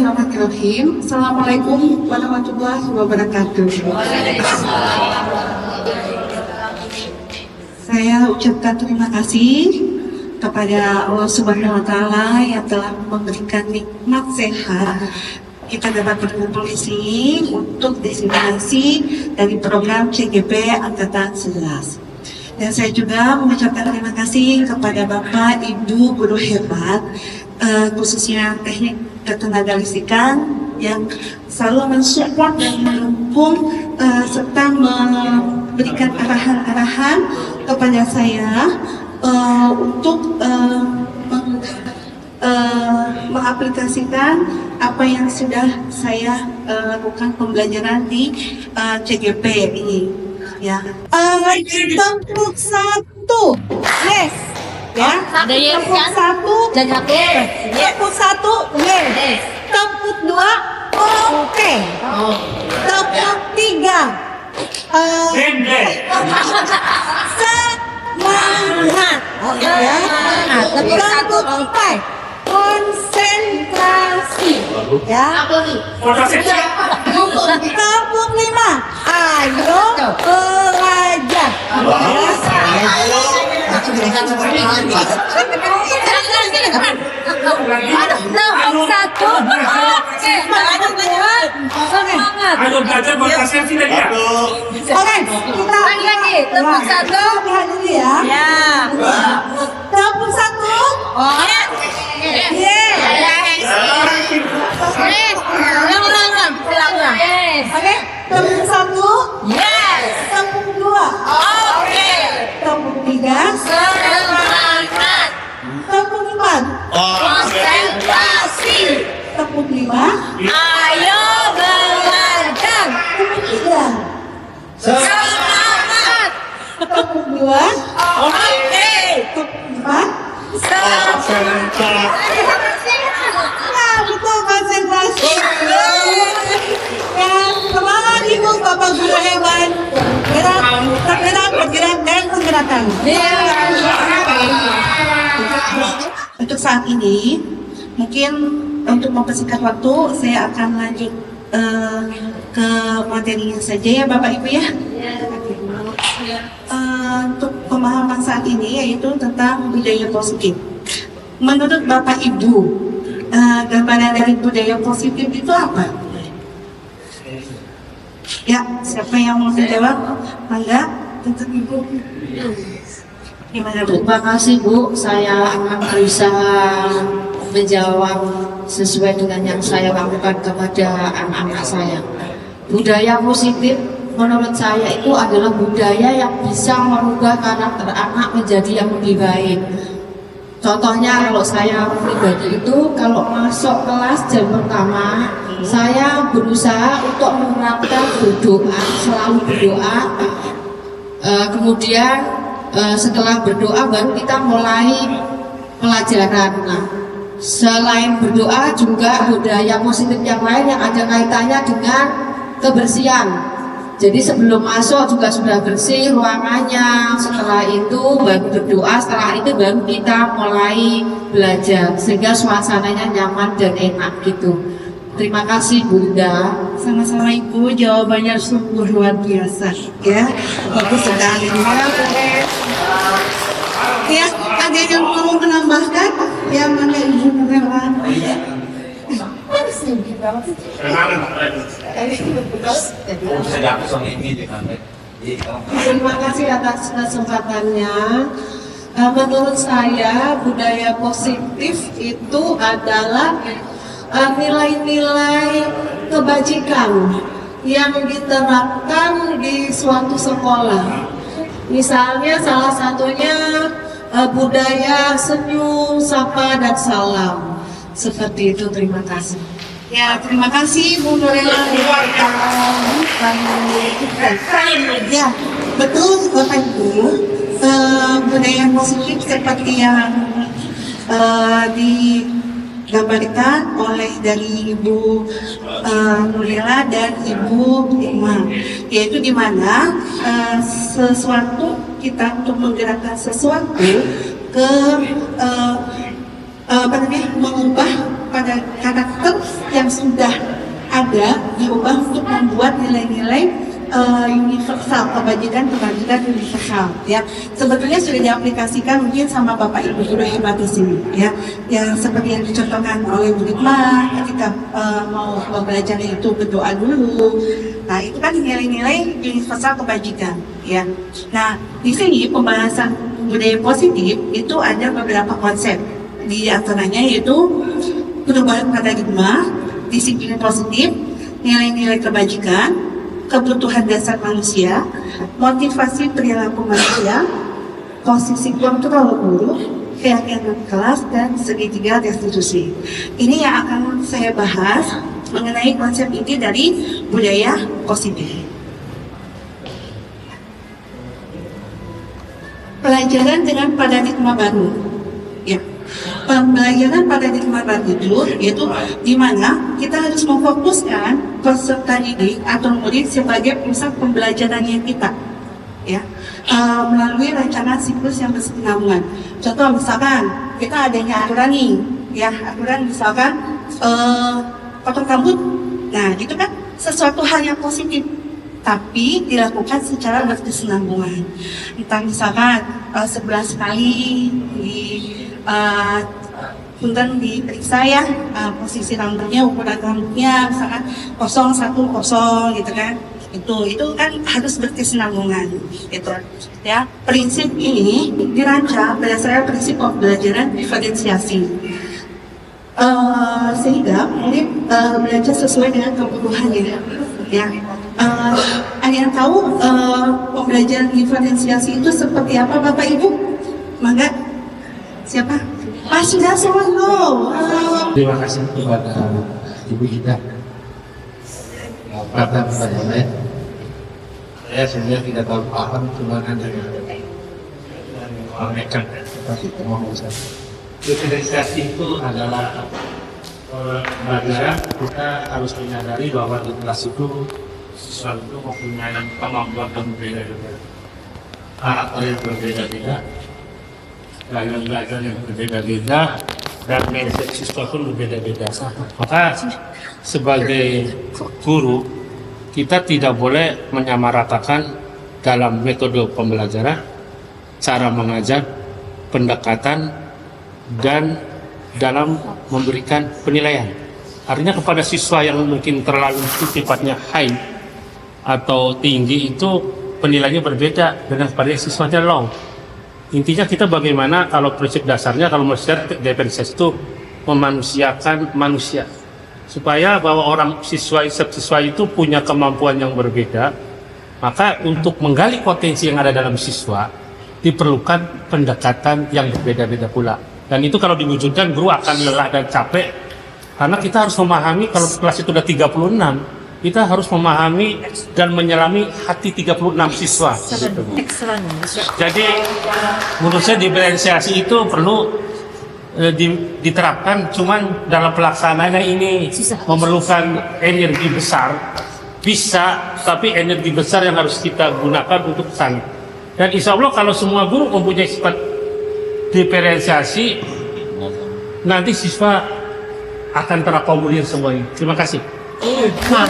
Bismillahirrahmanirrahim. Assalamualaikum warahmatullahi wabarakatuh. Saya ucapkan terima kasih kepada Allah Subhanahu wa Ta'ala yang telah memberikan nikmat sehat. Kita dapat berkumpul di sini untuk diseminasi dari program CGP Angkatan 11. Dan saya juga mengucapkan terima kasih kepada Bapak, Ibu, guru hebat, khususnya teknik ketenaga listrikan yang selalu mensupport dan mendukung serta memberikan arahan-arahan kepada saya untuk mengaplikasikan apa yang sudah saya lakukan pembelajaran di CGP ini. Ya, tempuk satu, yes, ya, tempuk satu, tempuk satu, yes, tempuk dua, oke, tempuk tiga, semangat, ya, tempuk empat, konsentrasi, ya, tempuk lima, ayo belajar. Satu, semangat. Ayo belajar buat selfie tadi ya. Oke, kita lagi, tepuk satu. lihat dulu ya. Ya. Tepuk satu. Oh. Ulang. Oke, tepuk satu. Yes. Tepuk dua. Oke. Tepuk tiga. Semangat. Tepuk empat. Konsentrasi. Tepuk lima. Ayo belajar. Tepuk tiga. Semangat. Tepuk dua. Oke. Tepuk empat. Nah, betul konsentrasi. Dan semangat ibu bapak guru hebat. Bergerak dan pergerakan. Untuk saat ini, mungkin untuk mempersingkat waktu, saya akan lanjut ke materinya saja ya Bapak Ibu ya. Untuk pemahaman saat ini yaitu tentang budaya positif. Menurut Bapak Ibu, gambaran dari budaya positif itu apa? Ya, siapa yang mau menjawab? Mangga, untuk Ibu. Gimana Bu? Terima kasih Bu, saya akan berusaha menjawab sesuai dengan yang saya lakukan kepada anak-anak saya. Budaya positif menurut saya itu adalah budaya yang bisa merubah karakter anak menjadi yang lebih baik. Contohnya kalau saya pribadi itu kalau masuk kelas jam pertama, saya berusaha untuk menerapkan berdoa, selalu berdoa. Kemudian setelah berdoa baru kita mulai pelajaran. Nah, selain berdoa juga budaya positif yang lain yang ada kaitannya dengan kebersihan. Jadi sebelum masuk juga sudah bersih ruangannya, setelah itu baru berdoa, setelah itu baru kita mulai belajar sehingga suasananya nyaman dan enak gitu. Terima kasih Bunda. Sama-sama Ibu, jawabannya sungguh luar biasa ya. Bagus sekali. Ya, ada yang mau menambahkan? Ya, mana Ibu Nurela? Terima kasih atas kesempatannya. Menurut saya budaya positif itu adalah nilai-nilai kebajikan yang diterapkan di suatu sekolah. Misalnya salah satunya budaya senyum, sapa, dan salam. Seperti itu, terima kasih. Ya, terima kasih Bu Nurela. Ya, betul Bapak Ibu. Budaya positif seperti yang digambarkan oleh dari Ibu Nurela dan Ibu Irma, yaitu di mana sesuatu kita untuk menggerakkan sesuatu ke mengubah pada karakter yang sudah ada diubah untuk membuat nilai-nilai universal, kebajikan universal ya. Sebetulnya sudah diaplikasikan mungkin sama Bapak Ibu guru hebat di sini ya, yang seperti yang dicontohkan oleh Bu Dikma ketika mau belajar itu berdoa dulu. Nah itu kan nilai-nilai universal kebajikan ya. Nah di sini pembahasan budaya positif itu ada beberapa konsep, di antaranya yaitu perubahan paradigma, disiplin positif, nilai-nilai kebajikan, kebutuhan dasar manusia, motivasi perilaku manusia, posisi kontrol guru, keyakinan kelas, dan segitiga restitusi. Ini yang akan saya bahas mengenai konsep ini dari budaya positif. Pelajaran dengan paradigma baru. Ya. Pembelajaran paradigma baru itu yaitu di mana kita harus memfokuskan peserta didik atau murid sebagai pusat pembelajarannya kita, ya, melalui rencana siklus yang berkesinambungan. Contoh misalkan kita adanya aturan nih, ya, aturan misalkan potong rambut, nah itu kan sesuatu hal yang positif, tapi dilakukan secara berkesinambungan. Entah misalkan sebulan sekali punten diperiksa ya, posisi rambutnya, ukuran rambutnya misalkan 010 gitu kan, itu kan harus berkesinambungan gitu ya. Prinsip ini dirancang berdasarkan prinsip pembelajaran diferensiasi, sehingga murid belajar sesuai dengan kebutuhannya ya. Ada yang tahu pembelajaran diferensiasi itu seperti apa Bapak Ibu? Mangga. Siapa? Pak Sudarsono. Terima kasih kepada Ibu Ida. Pada saya sebenarnya tidak tahu paham, cuma ada yang menyampaikan. Diferensiasi itu adalah bagaimana kita harus menyadari bahwa di kelas itu siswa itu mempunyai kemampuan yang berbeda-beda, karakter yang berbeda-beda, gaya belajar yang berbeda-beda, dan mindset siswa pun berbeda-beda. Maka sebagai guru kita tidak boleh menyamaratakan dalam metode pembelajaran, cara mengajar, pendekatan, dan dalam memberikan penilaian. Artinya kepada siswa yang mungkin terlalu sifatnya high atau tinggi itu penilaiannya berbeda dengan pada siswanya low. Intinya kita bagaimana, kalau prinsip dasarnya kalau menurut diferensiasi itu memanusiakan manusia, supaya bahwa orang siswa itu punya kemampuan yang berbeda. Maka untuk menggali potensi yang ada dalam siswa diperlukan pendekatan yang berbeda-beda pula, dan itu kalau diwujudkan guru akan lelah dan capek, karena kita harus memahami kalau kelas itu udah 36, kita harus memahami dan menyelami hati 36 siswa. Jadi menurut saya diferensiasi itu perlu diterapkan, cuman dalam pelaksanaannya ini memerlukan energi besar. Bisa, tapi energi besar yang harus kita gunakan untuk sana. Dan insya Allah kalau semua guru mempunyai sifat diferensiasi, nanti siswa akan terakomodir semuanya. Terima kasih. Terima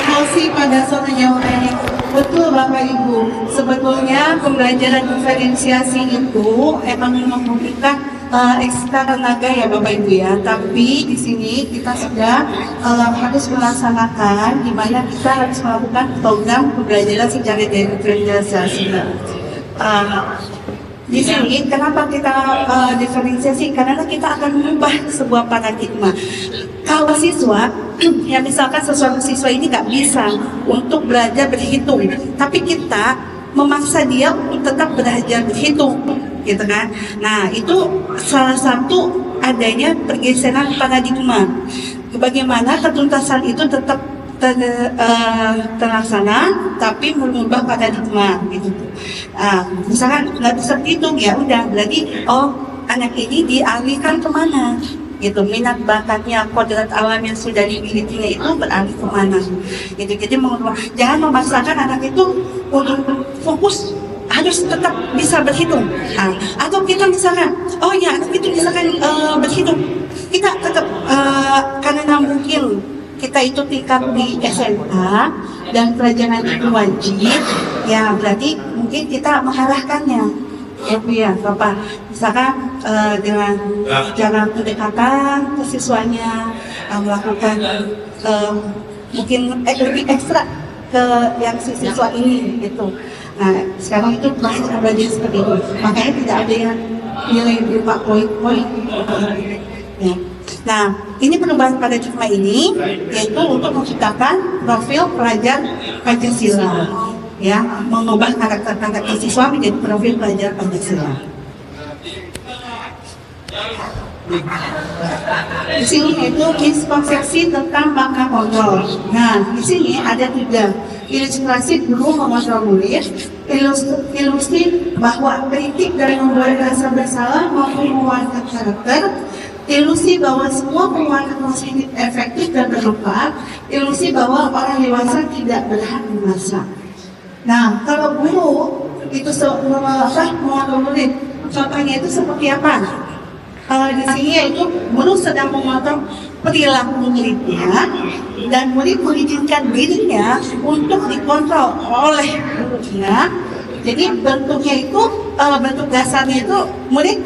kasih pada soal jawabannya. Betul Bapak Ibu, sebetulnya pembelajaran diferensiasi itu emang membutuhkan ekstra tenaga ya Bapak Ibu ya. Tapi di sini kita sudah harus melaksanakan, di mana kita harus melakukan program pembelajaran secara diferensiasi. Di sini kenapa kita diferensiasi? Karena kita akan mengubah sebuah paradigma. Kalau siswa, ya misalkan sesuatu siswa ini nggak bisa untuk belajar berhitung, tapi kita memaksa dia untuk tetap belajar berhitung, gitu kan? Nah itu salah satu adanya pergeseran paradigma. Bagaimana ketuntasan itu tetap terlaksana, tapi mengubah paradigma gitu. Misalkan nggak bisa hitung, ya udah berarti anak ini dialihkan kemana gitu, minat bakatnya, kodrat alam yang sudah dimilikinya itu beralih kemana gitu. Jadi jangan memaksakan anak itu untuk fokus harus tetap bisa berhitung. Atau kita misalkan, oh ya anak itu misalkan berhitung, kita itu tingkat di SMA dan pelajaran itu wajib, ya berarti mungkin kita mengarahkannya. Ya Bu ya, Bapak. Misalkan dengan cara pendekatan ke siswanya, melakukan mungkin lebih ekstra ke yang si siswa ini gitu. Nah, sekarang itu masih belajar seperti itu. Makanya tidak ada yang nilai berupa poin-poin. Ya. Nah, ini perubahan paradigma ini yaitu untuk menciptakan profil pelajar Pancasila, ya, mengubah karakter siswa menjadi profil pelajar Pancasila. Di sini itu miskonsepsi tentang bangka kontrol. Nah, di sini ada 3 ilustrasi guru mengontrol murid, ilustrasi bahwa kritik dari membuat rasa bersalah maupun mewarnai karakter, ilusi bahwa semua penguatan positif efektif dan bermanfaat, ilusi bahwa orang dewasa tidak berhak memasak. Nah, kalau guru itu mengontrol murid, contohnya itu seperti apa? Di sini yaitu guru sedang mengontrol perilaku muridnya dan murid mengizinkan dirinya untuk dikontrol oleh gurunya. Jadi bentuknya itu bentuk dasarnya itu murid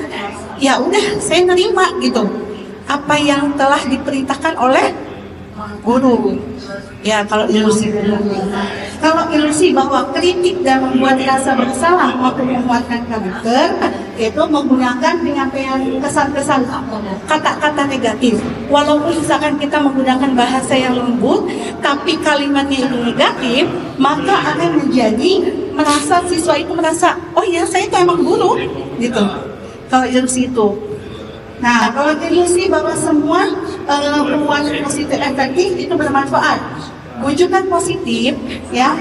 ya udah saya nerima gitu apa yang telah diperintahkan oleh guru. Ya kalau ilusi bahwa kritik dan membuat rasa bersalah maupun menguatkan karakter itu menggunakan penyampaian kesan-kesan kata-kata negatif. Walaupun misalkan kita menggunakan bahasa yang lembut tapi kalimatnya itu negatif, maka akan menjadi merasa siswa itu merasa oh ya saya itu emang guru gitu. Kalau ilusi itu. Nah, kalau ilusi bahwa semua penguatan positif efektif itu bermanfaat. Wujudan positif, ya,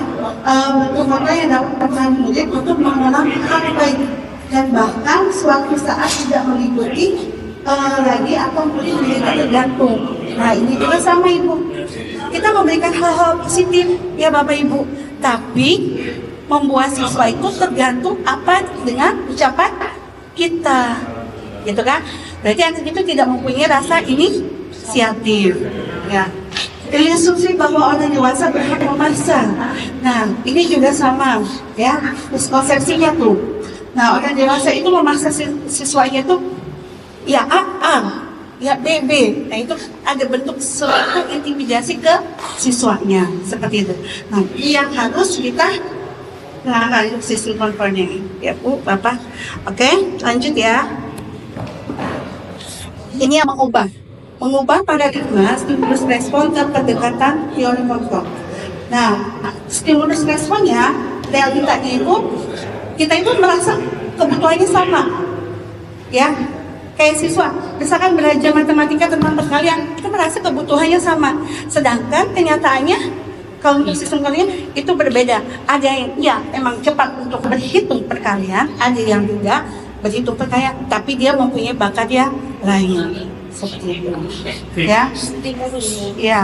bentuk yang dapat berperan murid untuk mengenal hal baik dan bahkan suatu saat tidak mengikuti lagi atau murid menjadi tergantung. Nah, ini juga sama Ibu. Kita memberikan hal-hal positif, ya Bapak Ibu, tapi membuat siswa itu tergantung apa dengan ucapan kita, gitu kan? Berarti anak itu tidak mempunyai rasa inisiatif, ya. Ilustrasi bahwa orang dewasa berhak memaksa. Nah, ini juga sama, ya, miskonsepsinya tuh. Nah, orang dewasa itu memaksa siswanya tuh, ya A, ya B. Nah, itu ada bentuk suatu intimidasi ke siswanya, seperti itu. Nah, yang harus kita lakukan sistem kontrolnya, ya Bu, Bapak. Oke, lanjut ya. Ini yang mengubah paradigma stimulus respon dan pendekatan teori kontrol. Nah, stimulus responnya realitanya itu kita itu merasa kebutuhannya sama, ya, kayak siswa. Misalkan belajar matematika tentang perkalian, kita merasa kebutuhannya sama. Sedangkan kenyataannya kalau untuk sistem kalian itu berbeda. Ada yang ya emang cepat untuk berhitung perkalian, ada yang tidak berhitung perkalian, tapi dia mempunyai bakat yang lain. Seperti itu, ya. Ya.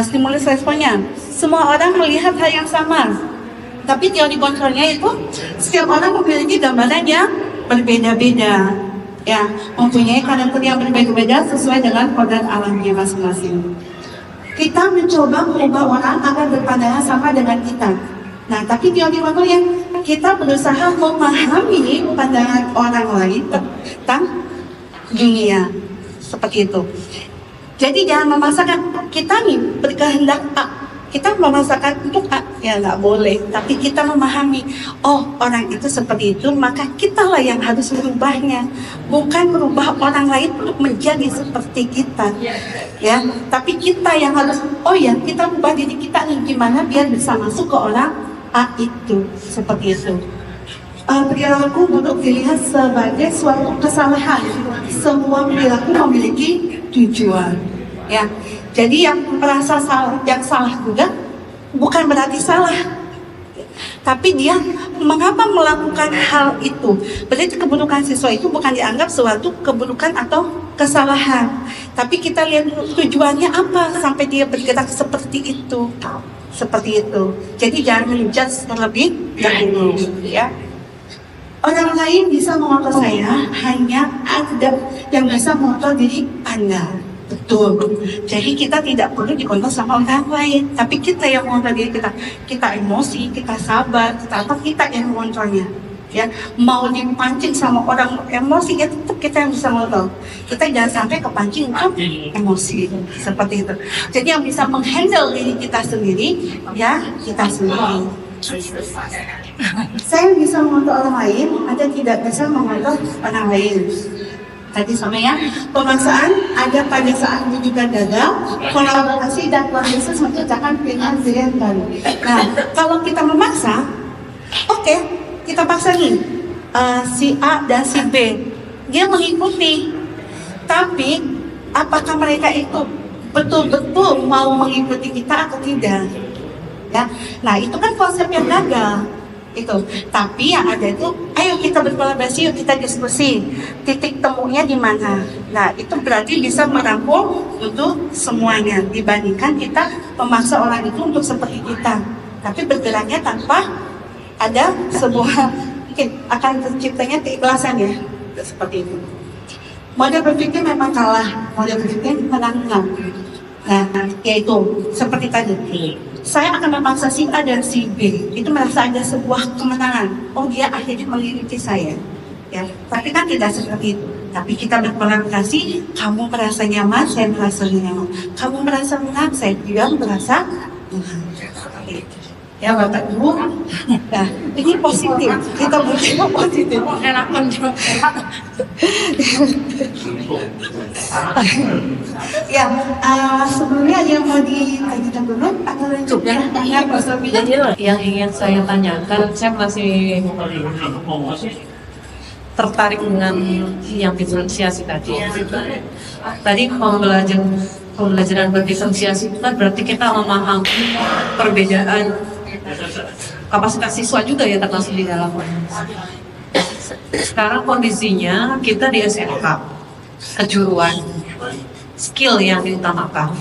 Stimulus responnya, semua orang melihat hal yang sama, tapi teori kontrolnya itu setiap orang memiliki gambaran yang berbeda-beda, ya, mempunyai karakter yang berbeda-beda sesuai dengan kodrat alamnya masing-masing. Kita mencoba mengubah orang agar berpandangan sama dengan kita. Nah, tapi teori kontrolnya kita berusaha memahami pandangan orang lain tentang dunia, seperti itu. Jadi jangan memaksakan kita nih berkehendak A, kita memaksakan untuk A, ya nggak boleh. Tapi kita memahami, oh orang itu seperti itu, maka kitalah yang harus merubahnya, bukan merubah orang lain untuk menjadi seperti kita, ya. Tapi kita yang harus, oh ya kita ubah diri kita nih gimana biar bisa masuk ke orang A itu, seperti itu. Perilaku buruk dilihat sebagai suatu kesalahan. Semua perilaku memiliki tujuan, ya. Jadi yang merasa salah, yang salah juga bukan berarti salah, tapi dia mengapa melakukan hal itu. Berarti keburukan siswa itu bukan dianggap suatu keburukan atau kesalahan, tapi kita lihat tujuannya apa sampai dia bergerak seperti itu, seperti itu. Jadi jangan menjudge terlebih dahulu, ya. Orang lain bisa mengontrol saya, hanya ada yang bisa mengontrol diri Anda. Betul. Jadi kita tidak perlu dikontrol sama orang lain, tapi kita yang mengontrol diri kita. Kita emosi, kita sabar, kita yang mengontrolnya. Ya, mau dipancing sama orang emosi, ya tetap kita yang bisa mengontrol. Kita jangan sampai kepancing untuk emosi seperti itu. Jadi yang bisa menghandle diri kita sendiri, ya kita sendiri. Saya bisa mengontrol orang lain, Anda tidak bisa mengontrol orang lain. Tadi sama ya, pemaksaan ada pada saat juga gagal, kolaborasi dan proses menciptakan pilihan baru. Nah, kalau kita memaksa, oke, kita paksa nih, si A dan si B, dia mengikuti. Tapi, apakah mereka itu betul-betul mau mengikuti kita atau tidak? Ya, nah itu kan konsep yang gagal. Itu. Tapi yang ada itu, ayo kita berkolaborasi, yuk kita diskusi. Titik temunya di mana? Nah, itu berarti bisa merangkul untuk semuanya dibandingkan kita memaksa orang itu untuk seperti kita. Tapi bergeraknya tanpa ada sebuah mungkin akan terciptanya keikhlasan ya. Seperti itu. Model berpikir memang kalah, model berpikir menang-menang. Nah, yaitu seperti tadi. Saya akan memaksa si A dan si B, itu merasa ada sebuah kemenangan. Oh, dia akhirnya mengikuti saya. Ya, tapi kan tidak seperti itu. Tapi kita berkolaborasi, kamu merasa nyaman, saya merasa nyaman. Kamu merasa menang, saya juga merasa menang. Ya, Bapak Ibu. Nah, ini positif. Kita butuh positif. Ya, sebelumnya ada yang mau ditanyakan dulu atau lanjut ya? Tanya Pak Sofian. Yang ingin saya tanyakan, saya masih tertarik dengan yang diferensiasi tadi. Tadi pembelajaran berdiferensiasi itu kan berarti kita memahami perbedaan kapasitas siswa juga ya termasuk di dalamnya. Sekarang kondisinya kita di SMK, kejuruan, skill yang diutamakan.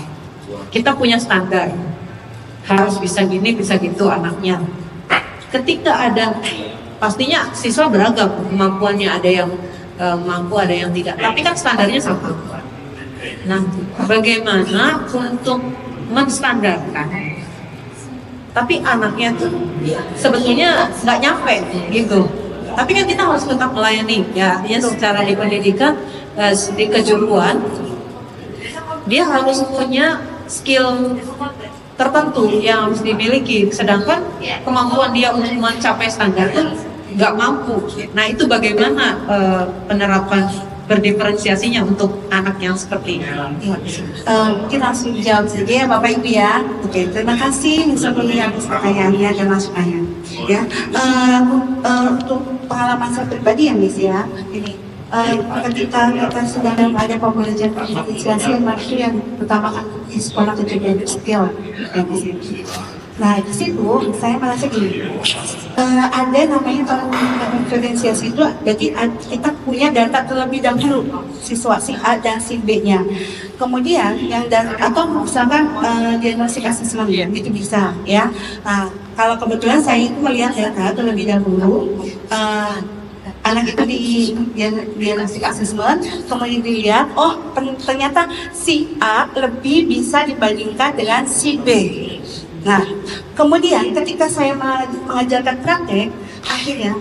Kita punya standar, harus bisa gini, bisa gitu anaknya. Ketika ada, pastinya siswa beragam kemampuannya, ada yang mampu, ada yang tidak. Tapi kan standarnya sama. Nah, bagaimana untuk menstandarkan? Tapi anaknya tuh sebetulnya nggak nyampe gitu. Tapi kan kita harus tetap melayani ya, artinya secara di pendidikan, di kejuruan dia harus punya skill tertentu yang harus dimiliki, sedangkan kemampuan dia untuk mencapai standar itu nggak mampu. Nah, itu bagaimana penerapan berdiferensiasinya untuk anak yang seperti ini? Mungkin langsung jawab saja ya Bapak Ibu ya. Oke, terima kasih sebelumnya atas pertanyaannya dan masukannya. Ya, untuk pengalaman saya pribadi ya Miss ya, ini ketika kita sedang ada pembelajaran diferensiasi yang pertama kan di sekolah kejadian skill ya Miss. Nah, di situ saya merasa gini, ada namanya kalau diferensiasi itu, jadi kita punya data terlebih dahulu siswa si A dan si B-nya. Kemudian yang atau misalkan diagnostik asesmen itu bisa ya. Nah, kalau kebetulan saya itu melihat data terlebih dahulu, anak itu di diagnostik asesmen, kemudian dilihat, oh ternyata si A lebih bisa dibandingkan dengan si B. Nah, kemudian ketika saya mengajarkan praktek, akhirnya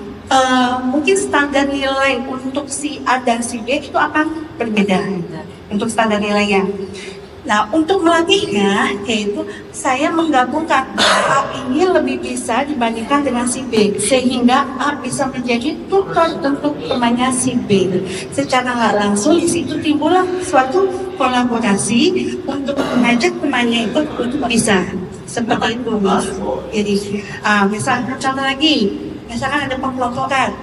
mungkin standar nilai untuk si A dan si B itu akan berbeda untuk standar nilainya. Nah, untuk melatihnya, yaitu saya menggabungkan A ini lebih bisa dibandingkan dengan si B, sehingga A bisa menjadi tutor untuk temannya si B. Secara nggak langsung di situ timbullah suatu kolaborasi untuk mengajak temannya itu untuk bisa. Seperti itu, jadi misalnya contoh lagi, misalkan ada pengelompokan,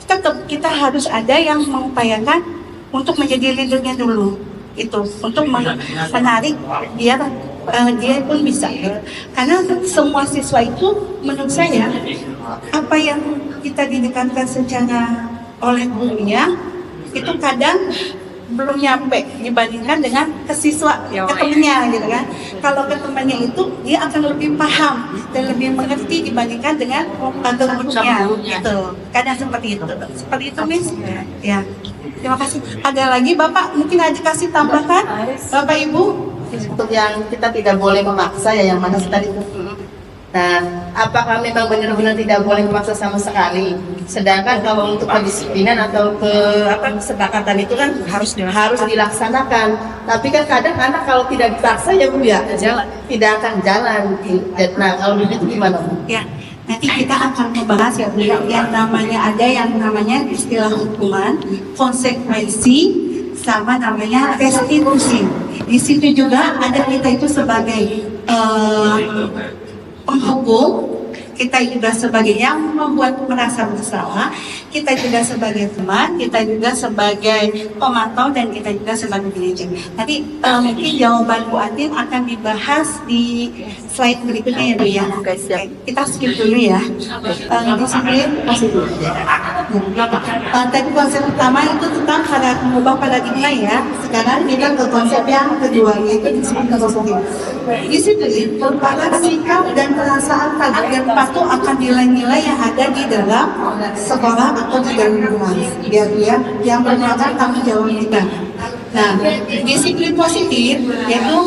tetap kita harus ada yang mengupayakan untuk menjadi leadernya dulu, itu untuk menarik biar dia pun bisa, karena semua siswa itu menurut saya apa yang kita didikankan secara oleh gurunya itu kadang belum nyampe dibandingkan dengan ke siswa, ke temennya gitu kan. Kalau ke temannya itu dia akan lebih paham dan lebih mengerti dibandingkan dengan gurunya gitu. Kadang seperti itu Miss. Ya. Terima kasih. Ada lagi Bapak mungkin ada kasih tambahan? Bapak Ibu? Untuk yang kita tidak boleh memaksa ya, yang mana tadi. Nah, apakah memang benar-benar tidak boleh memaksa sama sekali? Sedangkan kalau untuk kedisiplinan atau kesepakatan itu kan harus dilaksanakan. Tapi kan kadang anak kalau tidak dipaksa ya Bu ya, tidak akan jalan. Nah, kalau begitu gimana Bu? Ya, nanti kita akan membahas ya Bu, yang namanya ada yang namanya istilah hukuman, konsekuensi, sama namanya restitusi. Di situ juga ada kita itu sebagai penghukum, kita juga sebagai yang membuat merasa bersalah, kita juga sebagai teman, kita juga sebagai pemantau, dan kita juga sebagai manajer. Nanti mungkin jawaban Bu Atin akan dibahas di slide berikutnya ya Bu ya. Oke, siap. Kita skip dulu ya. Disiplin positif. Tadi konsep pertama itu tentang mengubah paradigma ya. Sekarang kita ke konsep yang kedua, yaitu disiplin positif. Disiplin merupakan sikap dan perasaan takut dan patuh akan nilai-nilai yang ada di dalam sekolah atau di dalam rumah, ya, yang merupakan tanggung jawab kita. Nah, disiplin positif yaitu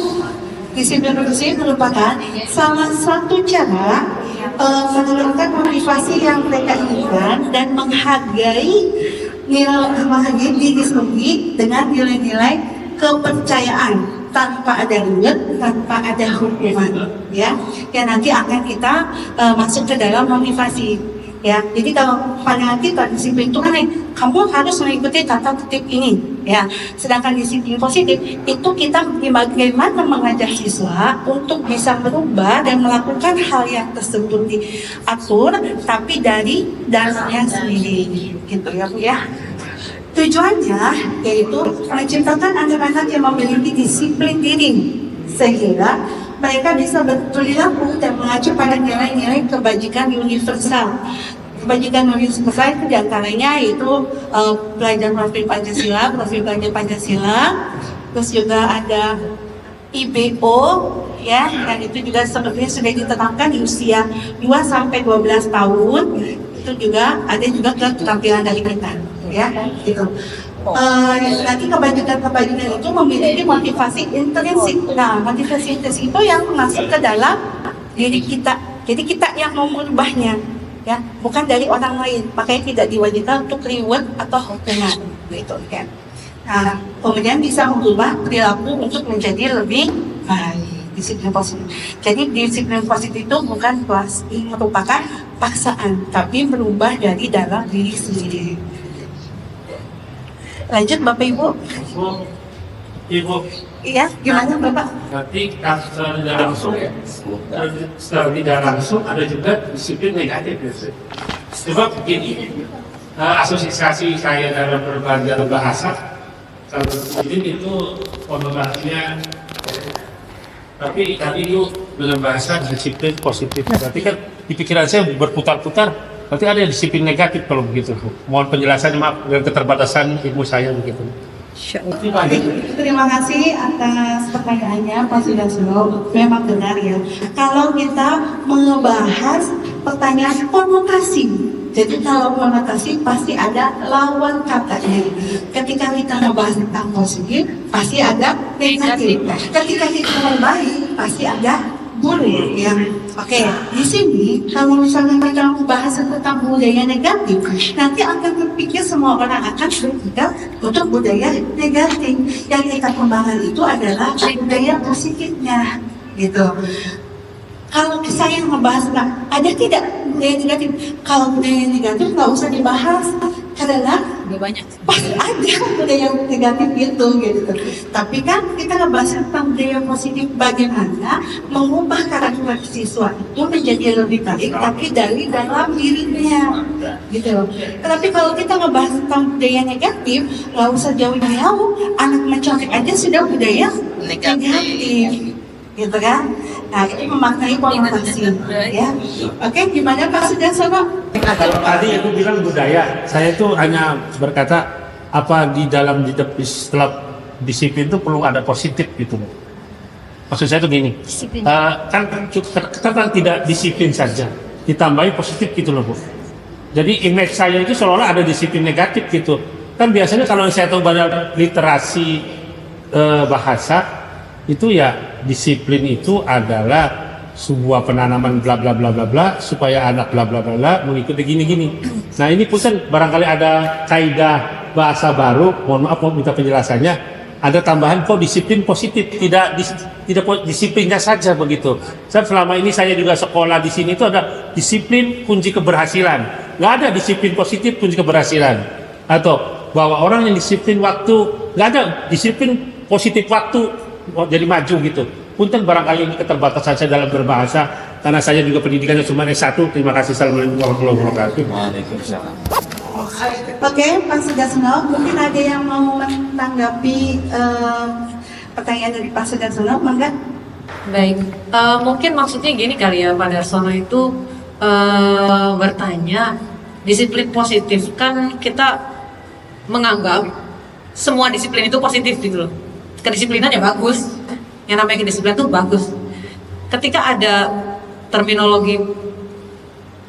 disiplin positif merupakan salah satu cara menurunkan motivasi yang mereka inginkan dan menghargai diri sendiri dengan nilai-nilai kepercayaan tanpa ada reward, tanpa ada hukuman, ya. Yang nanti akan kita masuk ke dalam motivasi, ya. Jadi kalau pandangan kita disiplin itu kan kamu harus mengikuti tata tertib ini, ya. Sedangkan disiplin positif itu kita bagaimana mengajar siswa untuk bisa berubah dan melakukan hal yang tersebut diatur, tapi dari dalamnya sendiri, gitu ya Bu ya. Tujuannya yaitu menciptakan anak-anak yang memiliki disiplin diri sehingga mereka bisa berperilaku dan mengacu pada nilai-nilai kebajikan universal. Kebajikan universal itu diantaranya yaitu pelajaran profil belajar Pancasila, terus juga ada IBO ya, dan itu juga sebenarnya sudah ditetapkan di usia 2 sampai 12 tahun. Itu juga ada juga keterampilan dari kita. Ya, gitu. Nanti kebajikan itu memiliki motivasi intrinsik. Nah, motivasi intrinsik itu yang masuk ke dalam diri kita. Jadi kita yang mau merubahnya, ya, bukan dari orang lain. Makanya tidak diwajibkan untuk reward atau hukuman, gitu kan. Nah, kemudian bisa merubah perilaku untuk menjadi lebih baik. Disiplin positif. Jadi disiplin positif itu bukan merupakan paksaan, tapi berubah dari dalam diri sendiri. Lanjut Bapak Ibu. Ibu, Iya, gimana Bapak? nanti secara tidak langsung ada juga disiplin negatif ya. Sebab begini, asosiasi saya dalam berbagai bahasa, kalau disiplin itu konotasinya, tapi tadi itu dalam bahasa disiplin positif. Berarti kan di pikiran saya berputar-putar. Berarti ada disiplin negatif kalau begitu. Mohon penjelasannya, maaf dengan keterbatasan ilmu saya begitu. Terima kasih atas pertanyaannya Pak Sudasno. Memang benar ya. Kalau kita membahas pertanyaan konotasi, jadi kalau konotasi pasti ada lawan katanya. Ketika kita membahas tentang positif, pasti ada negatif. Ketika kita membaik, pasti ada buruk ya. Oke, di sini kalau misalnya kita membahas tentang budaya negatif, nanti akan terpikir semua orang akan berpikir untuk budaya negatif. Yang kita kembangkan itu adalah budaya positifnya, gitu. Kalau saya membahas tentang ada tidak budaya negatif, kalau budaya negatif nggak usah dibahas karena Banyak. pasti ada budaya negatif itu gitu. Tapi kan kita ngebahas tentang budaya positif, bagaimana mengubah karakter siswa itu menjadi lebih baik tapi dari dalam dirinya gitu. Tapi kalau kita ngebahas tentang budaya negatif, nggak usah jauh-jauh, anak mencontek aja sudah budaya negatif gitu kan. Nah, itu memaknai konotasi ya. Oke, gimana Pak Sudarsono? Kalau tadi aku bilang budaya, saya itu hanya berkata apa di dalam setelah disiplin itu perlu ada positif gitu. Maksud saya itu gini, kan kita kan tidak disiplin saja, ditambahi positif gitu loh Bu. Jadi image saya itu seolah-olah ada disiplin negatif gitu. Kan biasanya kalau saya tahu pada literasi bahasa itu ya disiplin itu adalah sebuah penanaman bla bla bla bla bla supaya anak bla bla bla bla mengikuti gini-gini. Nah ini pun kan barangkali ada kaidah bahasa baru, mohon maaf mau minta penjelasannya. Ada tambahan kok disiplin positif, tidak disiplinnya saja begitu. Selama ini saya juga sekolah di sini itu ada disiplin kunci keberhasilan, nggak ada disiplin positif kunci keberhasilan. Atau bahwa orang yang disiplin waktu, nggak ada disiplin positif waktu jadi maju gitu. Punten barangkali ini keterbatasan saya dalam berbahasa karena saya juga pendidikannya cuma S1. Terima kasih. Assalamualaikum warahmatullahi wabarakatuh. Waalaikumsalam. Oke, Pak Sudarsono, mungkin ada yang mau menanggapi pertanyaan dari Pak Sudarsono, mangga? Baik, mungkin maksudnya gini kali ya, Pak Darsono itu bertanya, disiplin positif kan kita menganggap semua disiplin itu positif gitu loh. Kedisiplinan ya bagus, yang namanya kedisiplinan itu bagus. Ketika ada terminologi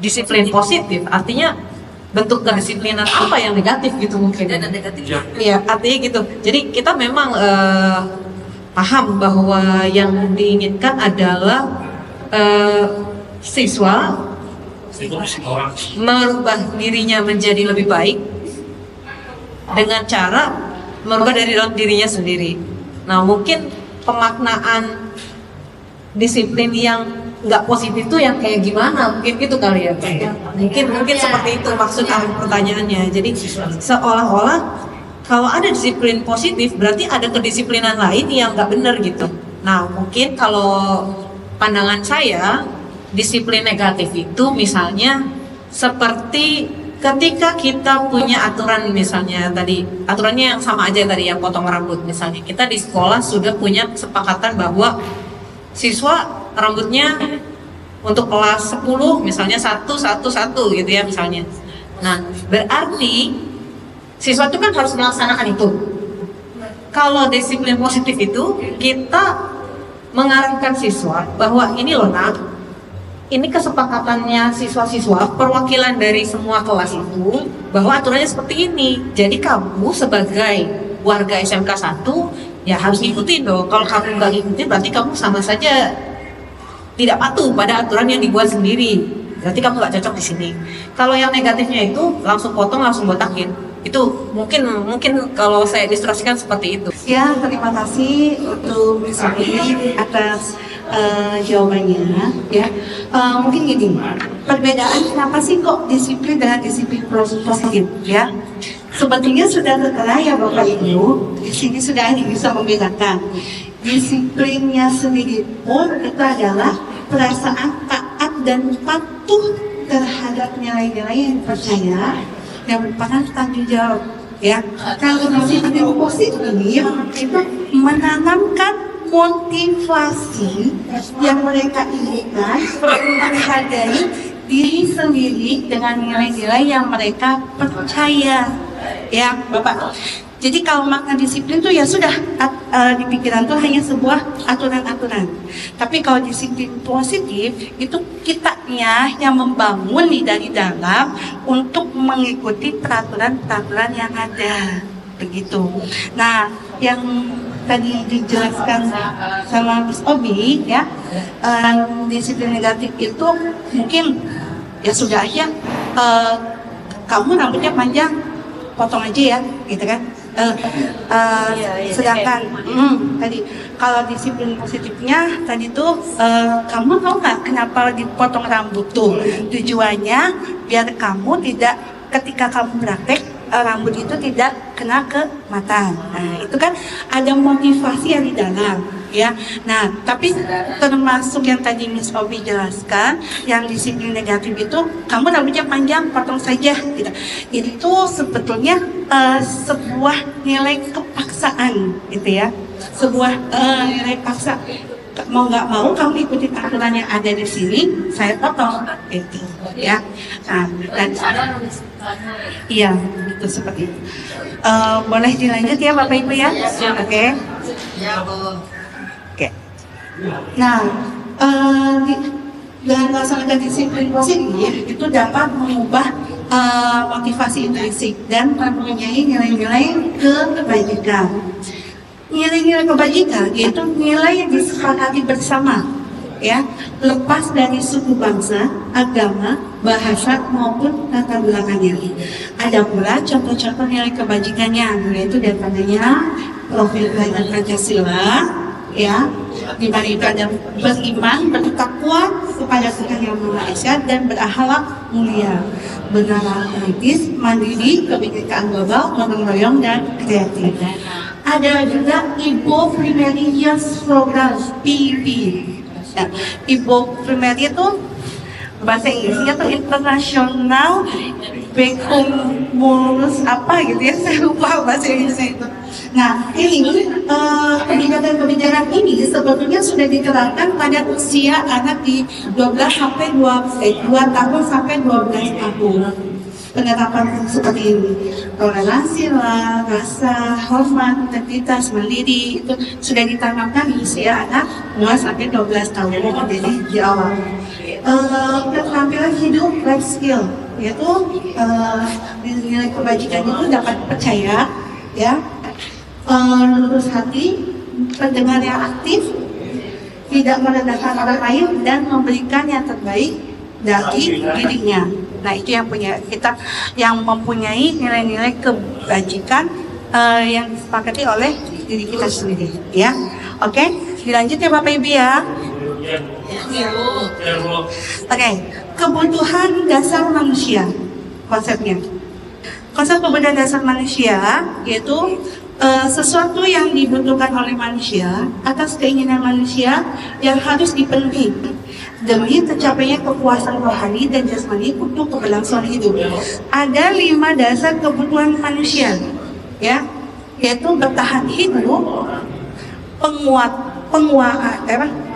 disiplin positif, artinya bentuk kedisiplinan apa yang negatif gitu mungkin. Iya, artinya gitu. Jadi kita memang paham bahwa yang diinginkan adalah siswa merubah dirinya menjadi lebih baik dengan cara merubah dari dalam dirinya sendiri. Nah mungkin pemaknaan disiplin yang nggak positif itu yang kayak gimana, mungkin gitu kali ya. Mungkin seperti itu maksud pertanyaannya. Jadi seolah-olah kalau ada disiplin positif berarti ada kedisiplinan lain yang nggak benar gitu. Nah mungkin kalau pandangan saya disiplin negatif itu misalnya seperti ketika kita punya aturan, misalnya tadi aturannya yang sama aja tadi yang potong rambut, misalnya kita di sekolah sudah punya kesepakatan bahwa siswa rambutnya untuk kelas 10 misalnya 1 gitu ya misalnya. Nah berarti siswa itu kan harus melaksanakan itu. Kalau disiplin positif itu kita mengarahkan siswa bahwa ini loh nak, ini kesepakatannya siswa-siswa, perwakilan dari semua kelas itu, bahwa aturannya seperti ini. Jadi kamu sebagai warga SMK 1 ya harus ngikutin dong. Kalau kamu nggak ngikutin berarti kamu sama saja tidak patuh pada aturan yang dibuat sendiri. Berarti kamu nggak cocok di sini. Kalau yang negatifnya itu langsung potong, langsung botakin. Itu mungkin kalau saya ilustrasikan seperti itu. Ya, terima kasih untuk Miss Sophie atas jawabannya. Ya, mungkin gini, perbedaan kenapa sih kok disiplin dengan disiplin positif? Ya, sebetulnya sudah tertera ya Bapak Ibu. Di sini sudah bisa membedakan. Disiplinnya sendiri pun itu adalah perasaan taat dan patuh terhadap nilai-nilai yang dipercaya yang merupakan tanggung jawab. Ya, kalau disiplin positif ini itu menanamkan motivasi yang mereka inginkan menghargai diri sendiri dengan nilai-nilai yang mereka percaya. Ya, Bapak. Jadi kalau makna disiplin itu ya sudah di pikiran itu hanya sebuah aturan-aturan. Tapi kalau disiplin positif itu kitanya yang membangun dari dalam untuk mengikuti peraturan-peraturan yang ada. Begitu. Nah, yang tadi dijelaskan sama Miss Obi ya, disiplin negatif itu mungkin ya sudah aja kamu rambutnya panjang potong aja ya gitu kan. Sedangkan tadi kalau disiplin positifnya tadi tuh kamu tahu nggak kenapa dipotong rambut tuh? Tujuannya biar kamu tidak, ketika kamu praktek rambut itu tidak kena ke mata. Nah, itu kan ada motivasi yang di dalam, ya. Nah, tapi termasuk yang tadi Miss Obi jelaskan, yang disiplin negatif itu, kamu rambutnya panjang, potong saja, gitu. Itu sebetulnya sebuah nilai kepaksaan, gitu ya. Sebuah nilai paksa. Mau nggak mau kamu ikuti aturan yang ada di sini, saya potong, gitu, ya. Nah, dan iya, itu seperti itu. Boleh dilanjut ya Bapak Ibu ya? Oke. Oke. Nah, dengan melaksanakan disiplin positif itu dapat mengubah motivasi intrinsik dan mempunyai nilai-nilai kebajikan. Nilai-nilai kebajikan yaitu nilai yang disepakati bersama, ya, lepas dari suku bangsa, agama, bahasa maupun latar belakangnya. Ada pula contoh-contoh nilai kebajikannya, yaitu diantaranya profil belajar Pancasila, ya, di mana itu ada beriman, bertakwa kepada Tuhan Yang Maha Esa dan berakhlak mulia, bernalar kritis, mandiri, kebinekaan global, gotong royong dan kreatif. Ada juga Ibo Primary Youth Program (PIP). Ya, Ibo Primary itu bahasa Inggrisnya tuh internasional Bekumulus apa gitu ya, saya lupa bahasa Inggrisnya itu. Nah, ini kebijakan ini sebetulnya sudah diterapkan pada usia anak di 2 tahun sampai 12 tahun. Penerapan seperti ini, toleransi lah, rasa hormat, identitas, mandiri itu sudah ditanamkan di usia anak 2 sampai 12 tahun. Jadi di awal. Keterampilan hidup life skill, yaitu nilai kebajikan itu dapat percaya, ya, lurus hati, pendengar yang aktif, tidak merendahkan orang lain dan memberikan yang terbaik dari dirinya. Nah, itu yang punya kita, yang mempunyai nilai-nilai kebajikan yang disepakati oleh diri kita sendiri, ya. Oke, dilanjut ya Bapak Ibu ya. Oke, kebutuhan dasar manusia, konsepnya. Konsep kebutuhan dasar manusia yaitu sesuatu yang dibutuhkan oleh manusia atas keinginan manusia yang harus dipenuhi demi tercapainya kepuasan rohani dan jasmani untuk keberlangsungan hidup. Ada 5 dasar kebutuhan manusia, ya, yaitu bertahan hidup,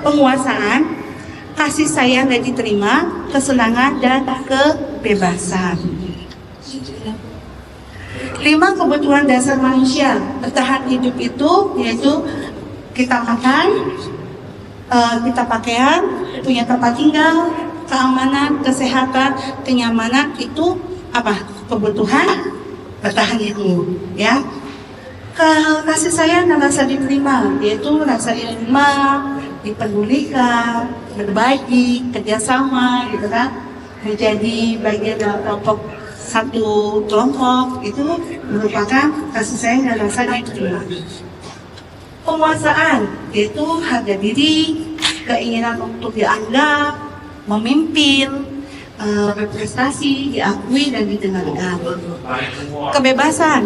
penguasaan, kasih sayang dan diterima, kesenangan dan kebebasan. 5 kebutuhan dasar manusia bertahan hidup itu yaitu kita makan, kita pakaian, punya tempat tinggal, keamanan, kesehatan, kenyamanan, itu apa? Kebutuhan bertahan hidup, ya. Kasih sayang dan rasa diterima, yaitu rasa diterima, dipedulikan, berbagi, kerjasama, gitu kan, menjadi bagian dalam satu kelompok, itu merupakan kasih sayang dan rasa diterima. Penguasaan, yaitu harga diri, keinginan untuk dianggap, memimpin, berprestasi, diakui dan didengarkan. Kebebasan,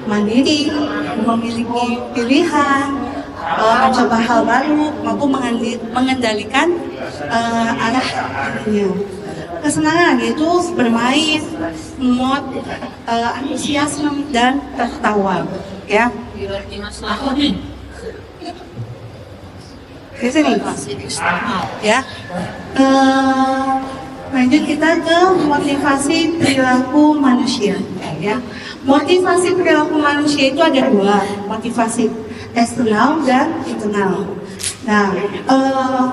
mandiri, memiliki pilihan, mencoba hal baru, mampu mengendalikan arah dirinya. Kesenangan yaitu bermain, antusiasme dan tertawa, ya. Di sini, ya. Lanjut kita ke motivasi perilaku manusia, ya. Motivasi perilaku manusia itu ada 2, motivasi eksternal dan internal. Nah,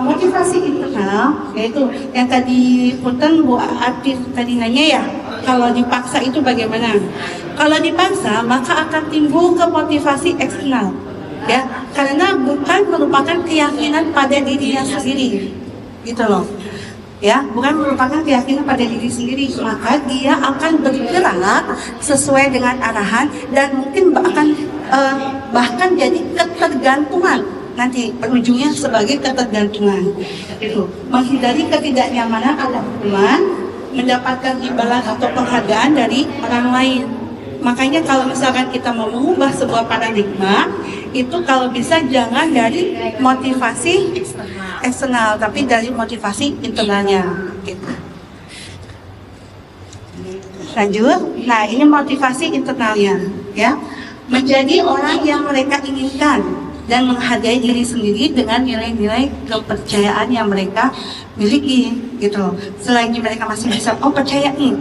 motivasi internal yaitu yang tadi Punten Bu Atif tadi nanya ya, kalau dipaksa itu bagaimana? Kalau dipaksa maka akan timbul ke motivasi eksternal, ya, karena bukan merupakan keyakinan pada dirinya sendiri, gitu loh. Ya, bukan merupakan keyakinan pada diri sendiri, maka dia akan bergerak sesuai dengan arahan dan mungkin bahkan jadi ketergantungan, nanti berujungnya sebagai ketergantungan. Itu menghindari ketidaknyamanan atau hukuman, mendapatkan imbalan atau penghargaan dari orang lain. Makanya kalau misalkan kita mau mengubah sebuah paradigma, itu kalau bisa jangan dari motivasi eksternal, tapi dari motivasi internalnya. Gitu. Lanjut, nah ini motivasi internalnya, ya, menjadi orang yang mereka inginkan dan menghargai diri sendiri dengan nilai-nilai kepercayaan yang mereka miliki, gitu. Selagi mereka masih bisa, percaya nih,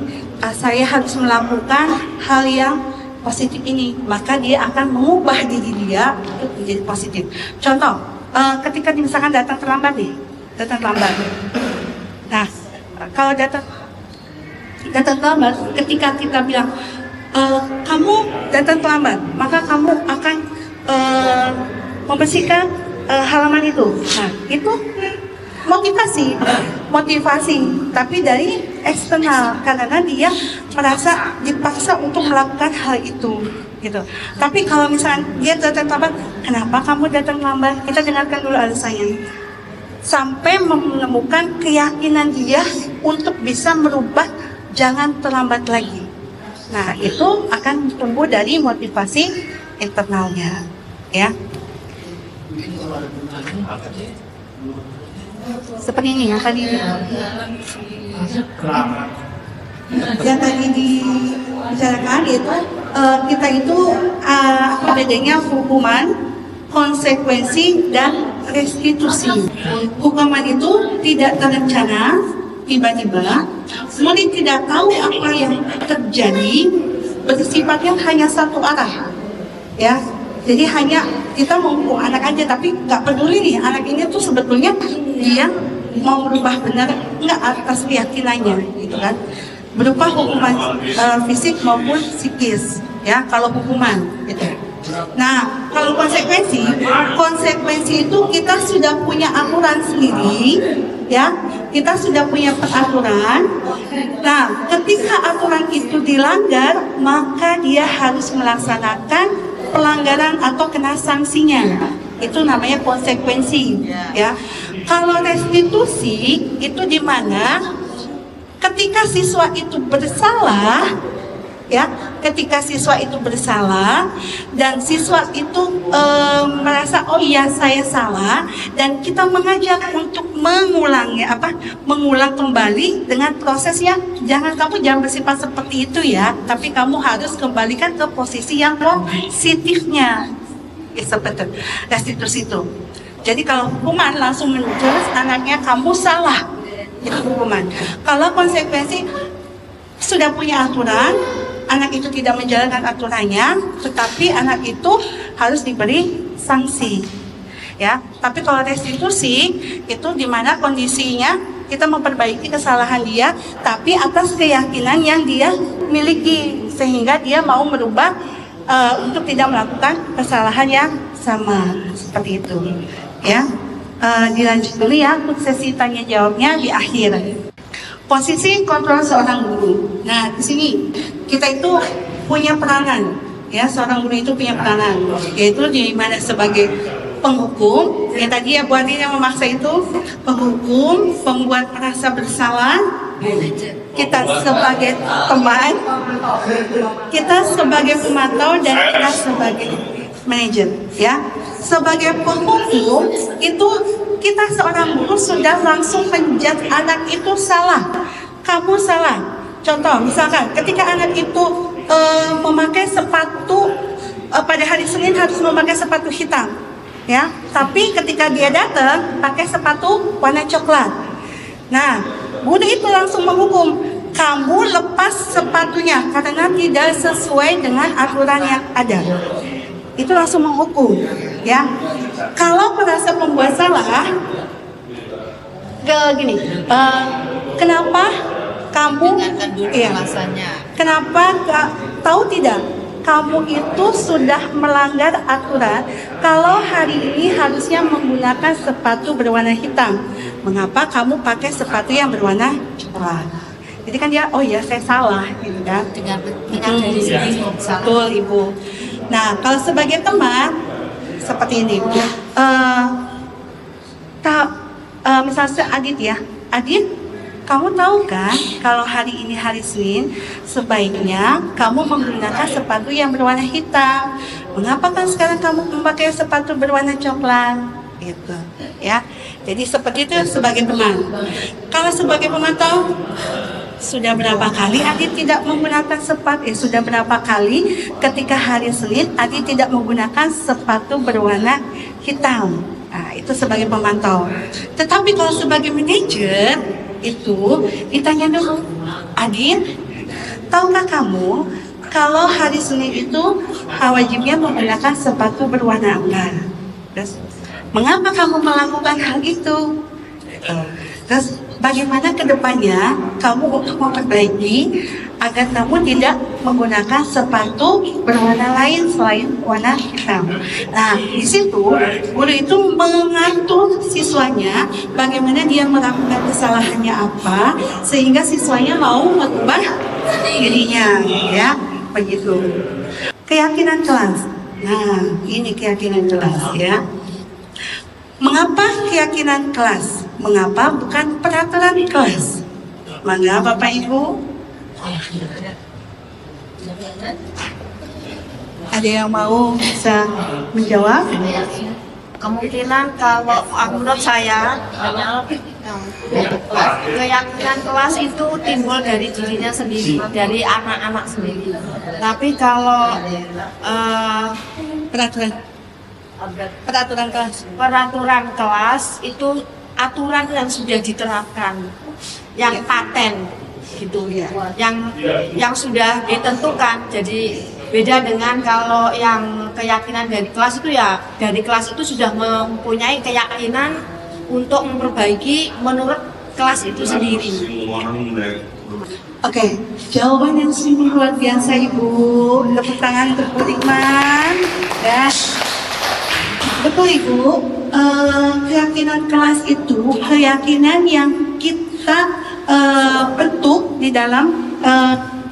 saya harus melakukan hal yang positif ini, maka dia akan mengubah diri dia untuk menjadi positif. Contoh, ketika misalkan datang terlambat nih, Nah, kalau datang datang terlambat, ketika kita bilang kamu datang terlambat, maka kamu akan membersihkan halaman itu. Nah, itu motivasi, tapi dari eksternal karena dia merasa dipaksa untuk melakukan hal itu, gitu. Tapi kalau misalnya dia datang lambat, kenapa kamu datang lambat? Kita dengarkan dulu alasannya, sampai menemukan keyakinan dia untuk bisa merubah, jangan terlambat lagi. Nah, itu akan tumbuh dari motivasi internalnya, ya. Seperti ini yang tadi dibicarakan, yaitu kita itu apa bedanya hukuman, konsekuensi, dan restitusi. Hukuman itu tidak terencana, tiba-tiba, murid tidak tahu apa yang terjadi, bersifatnya hanya satu arah, ya. Jadi hanya kita menghukum anak aja, tapi nggak peduli nih anak ini tuh sebetulnya dia mau berubah benar nggak atas keyakinannya, gitu kan? Berupa hukuman fisik maupun psikis, ya. Kalau hukuman, gitu. Nah, kalau konsekuensi itu kita sudah punya aturan sendiri, ya. Kita sudah punya peraturan. Nah, ketika aturan itu dilanggar, maka dia harus melaksanakan pelanggaran atau kena sanksinya. Itu namanya konsekuensi, ya. Kalau restitusi itu di mana ketika siswa itu bersalah, ya, ketika siswa itu bersalah dan siswa itu merasa oh iya saya salah, dan kita mengajak untuk mengulang kembali dengan prosesnya. Kamu jangan bersifat seperti itu ya, tapi kamu harus kembalikan ke posisi yang positifnya. Ya, seperti restitusi itu. Jadi kalau hukuman langsung menjelas anaknya kamu salah, itu hukuman. Kalau konsekuensi sudah punya aturan, anak itu tidak menjalankan aturannya, tetapi anak itu harus diberi sanksi, ya. Tapi kalau restitusi itu di mana kondisinya kita memperbaiki kesalahan dia, tapi atas keyakinan yang dia miliki, sehingga dia mau merubah untuk tidak melakukan kesalahan yang sama, seperti itu, ya. Dilanjut dulu ya, untuk sesi tanya jawabnya di akhir. Posisi kontrol seorang guru. Nah, di sini kita itu punya peranan, ya. Seorang guru itu punya peranan, yaitu di mana sebagai penghukum, yang tadi ya Bu Andin yang memaksa itu, penghukum, pembuat merasa bersalah, kita sebagai teman, kita sebagai pemantau, dan kita sebagai manajer, ya. Sebagai penghukum itu kita seorang guru sudah langsung menjudge anak itu salah, kamu salah. Contoh, misalkan ketika anak itu memakai sepatu pada hari Senin harus memakai sepatu hitam, ya. Tapi ketika dia datang pakai sepatu warna coklat, nah guru itu langsung menghukum, kamu lepas sepatunya karena tidak sesuai dengan aturan yang ada. Itu langsung menghukum, ya. Kalau merasa pembuat salah, gini, kenapa kamu, iya, kenapa tahu tidak? Kamu itu sudah melanggar aturan. Kalau hari ini harusnya menggunakan sepatu berwarna hitam, mengapa kamu pakai sepatu yang berwarna coklat? Jadi kan dia, oh ya saya salah, gitu kan? Dengan dari sini salah. Betul, Ibu. Nah, kalau sebagai teman seperti ini, misalnya Adit ya, Adit, kamu tahu kan kalau hari ini hari Senin sebaiknya kamu menggunakan sepatu yang berwarna hitam. Mengapa kan sekarang kamu memakai sepatu berwarna coklat? Gitu, ya. Jadi seperti itu sebagai teman. Kalau sebagai pemantau, sudah berapa kali Adit tidak menggunakan sepatu? Sudah berapa kali ketika hari Senin Adit tidak menggunakan sepatu berwarna hitam? Nah, itu sebagai pemantau. Tetapi kalau sebagai manajer itu ditanya dulu, Adit, tahukah kamu kalau hari Senin itu wajibnya menggunakan sepatu berwarna apa? Terus, mengapa kamu melakukan hal itu? Terus bagaimana kedepannya kamu untuk memperbaiki agar kamu tidak menggunakan sepatu berwarna lain selain warna hitam. Nah, di situ guru itu mengatur siswanya bagaimana dia melakukan kesalahannya apa sehingga siswanya mau mengubah dirinya, ya, begitu. Keyakinan kelas. Nah, ini keyakinan kelas, ya. Mengapa keyakinan kelas? Mengapa bukan peraturan kelas? Mangga Bapak Ibu. Ada yang mau bisa menjawab? Kemungkinan kalau menurut saya keyakinan kelas itu timbul dari dirinya sendiri, dari anak-anak sendiri. Tapi kalau Peraturan kelas. peraturan kelas itu aturan yang sudah diterapkan, yang paten gitu ya, yang sudah ditentukan. Jadi beda dengan kalau yang keyakinan dari kelas itu, ya dari kelas itu sudah mempunyai keyakinan untuk memperbaiki menurut kelas itu sendiri. Oke, jawaban yang sungguh luar biasa Ibu. Tepuk tangan untuk Bu Iman. Ya. Betul Ibu, keyakinan kelas itu keyakinan yang kita bentuk di dalam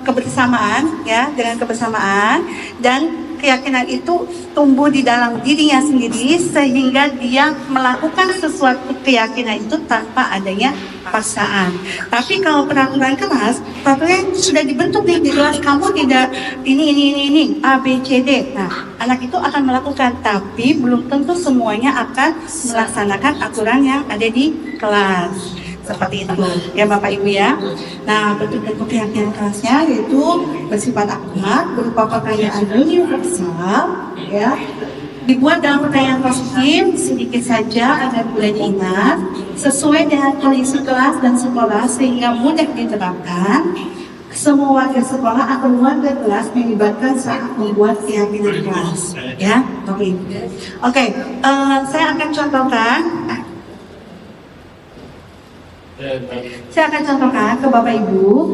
kebersamaan, ya, dengan kebersamaan, dan keyakinan itu tumbuh di dalam dirinya sendiri sehingga dia melakukan sesuatu keyakinan itu tanpa adanya paksaan. Tapi kalau peraturan kelas, peraturan sudah dibentuk di kelas, kamu tidak ini A B C D. Nah, anak itu akan melakukan, tapi belum tentu semuanya akan melaksanakan aturan yang ada di kelas. Seperti itu, ya Bapak Ibu ya. Nah, bentuk-bentuk keyakinan kelasnya yaitu bersifat akad, berupa pertanyaan universal, ya, dibuat dalam pertanyaan positif sedikit saja agar mudah diingat, sesuai dengan kondisi kelas dan sekolah sehingga mudah diterapkan. Semua warga sekolah atau warga kelas melibatkan saat membuat keyakinan kelas, ya, Bapak Ibu. Oke, saya akan contohkan. Saya akan contohkan ke Bapak Ibu.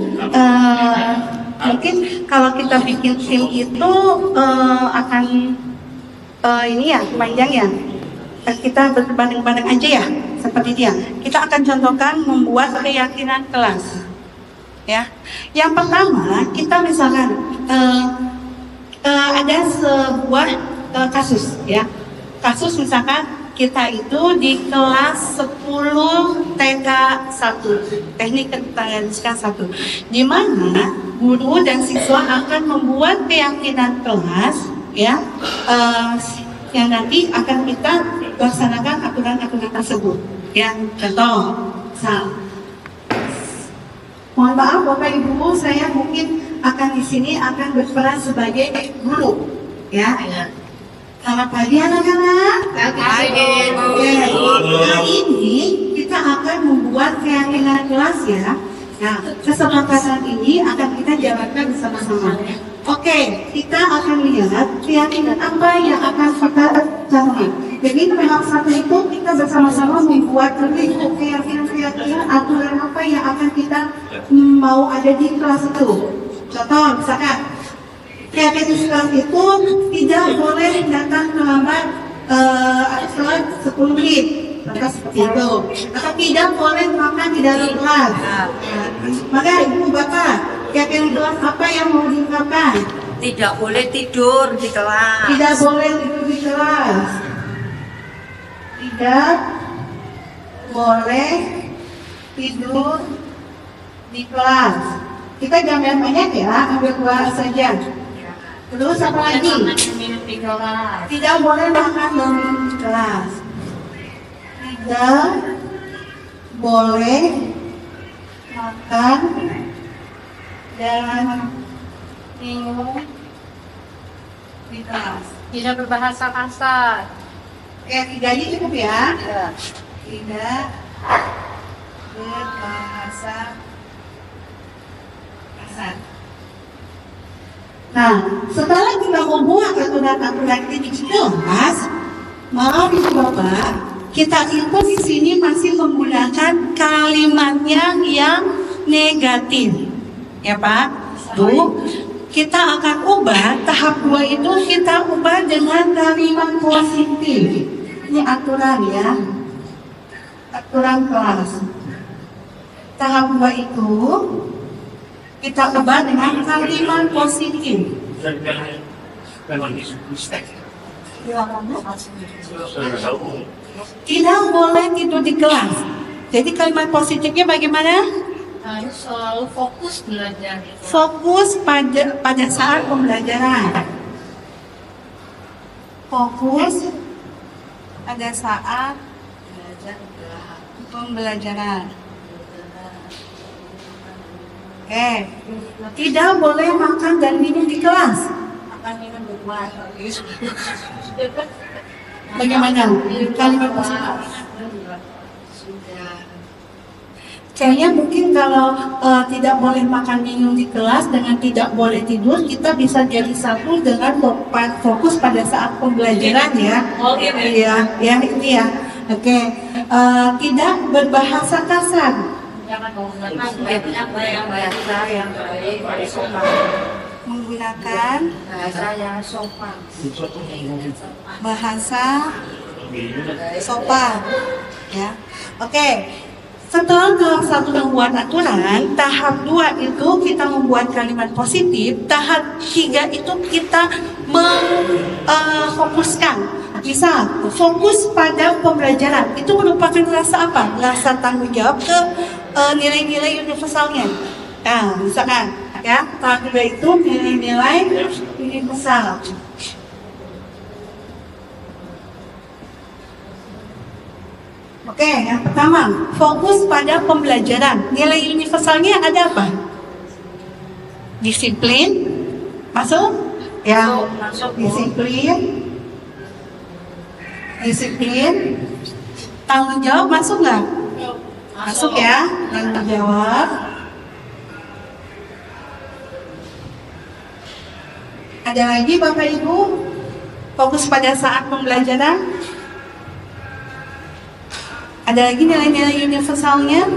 Mungkin kalau kita bikin tim itu akan ini ya, panjang ya. Kita berbanding-banding aja ya, seperti dia. Kita akan contohkan membuat keyakinan kelas. Ya, yang pertama kita misalkan ada sebuah kasus, ya. Kasus misalkan kita itu di kelas 10 TK 1, teknik keterangan 1, di mana guru dan siswa akan membuat keyakinan kelas, ya, yang nanti akan kita laksanakan aturan-aturan tersebut. Ya, contoh, mohon maaf Bapak Ibu, saya mungkin akan di sini akan berperan sebagai guru, ya. Selamat pagi anak-anak. Pagi, Bu. Oke, hari ini kita akan membuat keyakinan kelas ya. Nah, kesepakatan ini akan kita jalankan bersama-sama. Oke, kita akan lihat keyakinan apa yang akan kita capai. Jadi memang satu itu kita bersama-sama membuat keyakinan aturan apa yang akan kita mau ada di kelas itu. Contoh, misalkan keyakinan kelas itu tidak boleh datang terlambat setelah 10 menit, maka seperti itu. Atau tidak boleh makan di dalam kelas. Maka Ibu Bapak, keyakinan kelas apa yang mau diungkapkan? Tidak boleh tidur di kelas. Tidak boleh tidur di kelas. Tidak boleh tidur di kelas. Kita jangan banyak ya, ambil 2 saja. Terus apa lagi? Tidak boleh makan di kelas. Tidak boleh makan dan minum di kelas. Tidak berbahasa kasar. Tiga ini cukup ya? Tidak berbahasa kasar. Nah, setelah kita membuat aturan-aturan ini di kelas, maaf Ibu Bapak, kita itu di sini masih menggunakan kalimatnya yang negatif, ya Pak. Bu, kita akan ubah tahap 2 itu kita ubah dengan kalimat positif. Ini aturan ya, aturan kelas. Tahap 2 itu kita ubah dengan kalimat positif. Tidak boleh tidur di kelas. Jadi kalimat positifnya bagaimana? Harus selalu fokus belajar. Fokus pada saat pembelajaran. Fokus pada saat pembelajaran. Oke. Tidak boleh makan dan minum di kelas. Makan minum di kelas. Bagaimana? Kalimat positif. Kayaknya mungkin kalau tidak boleh makan minum di kelas dengan tidak boleh tidur, kita bisa jadi satu dengan fokus pada saat pembelajaran ya. Iya, ya ini ya. Oke. Tidak berbahasa kasar. Bahasa yang baik, Menggunakan bahasa yang sopan. bahasa sopan. Ya. Oke. Setelah tahap 1 membuat aturan, tahap 2 itu kita membuat kalimat positif, tahap 3 itu kita memfokuskan. Misal, fokus pada pembelajaran, itu merupakan rasa apa? Rasa tanggung jawab ke nilai-nilai universalnya. Nah, misalkan, ya, tahap 2 itu nilai-nilai universal. Oke, yang pertama, fokus pada pembelajaran. Nilai universalnya ada apa? Disiplin, masuk? Ya, disiplin. Disiplin. Tanggung jawab masuk nggak? Masuk ya, tanggung jawab. Ada lagi Bapak Ibu? Fokus pada saat pembelajaran. Ada lagi nilai-nilai universalnya?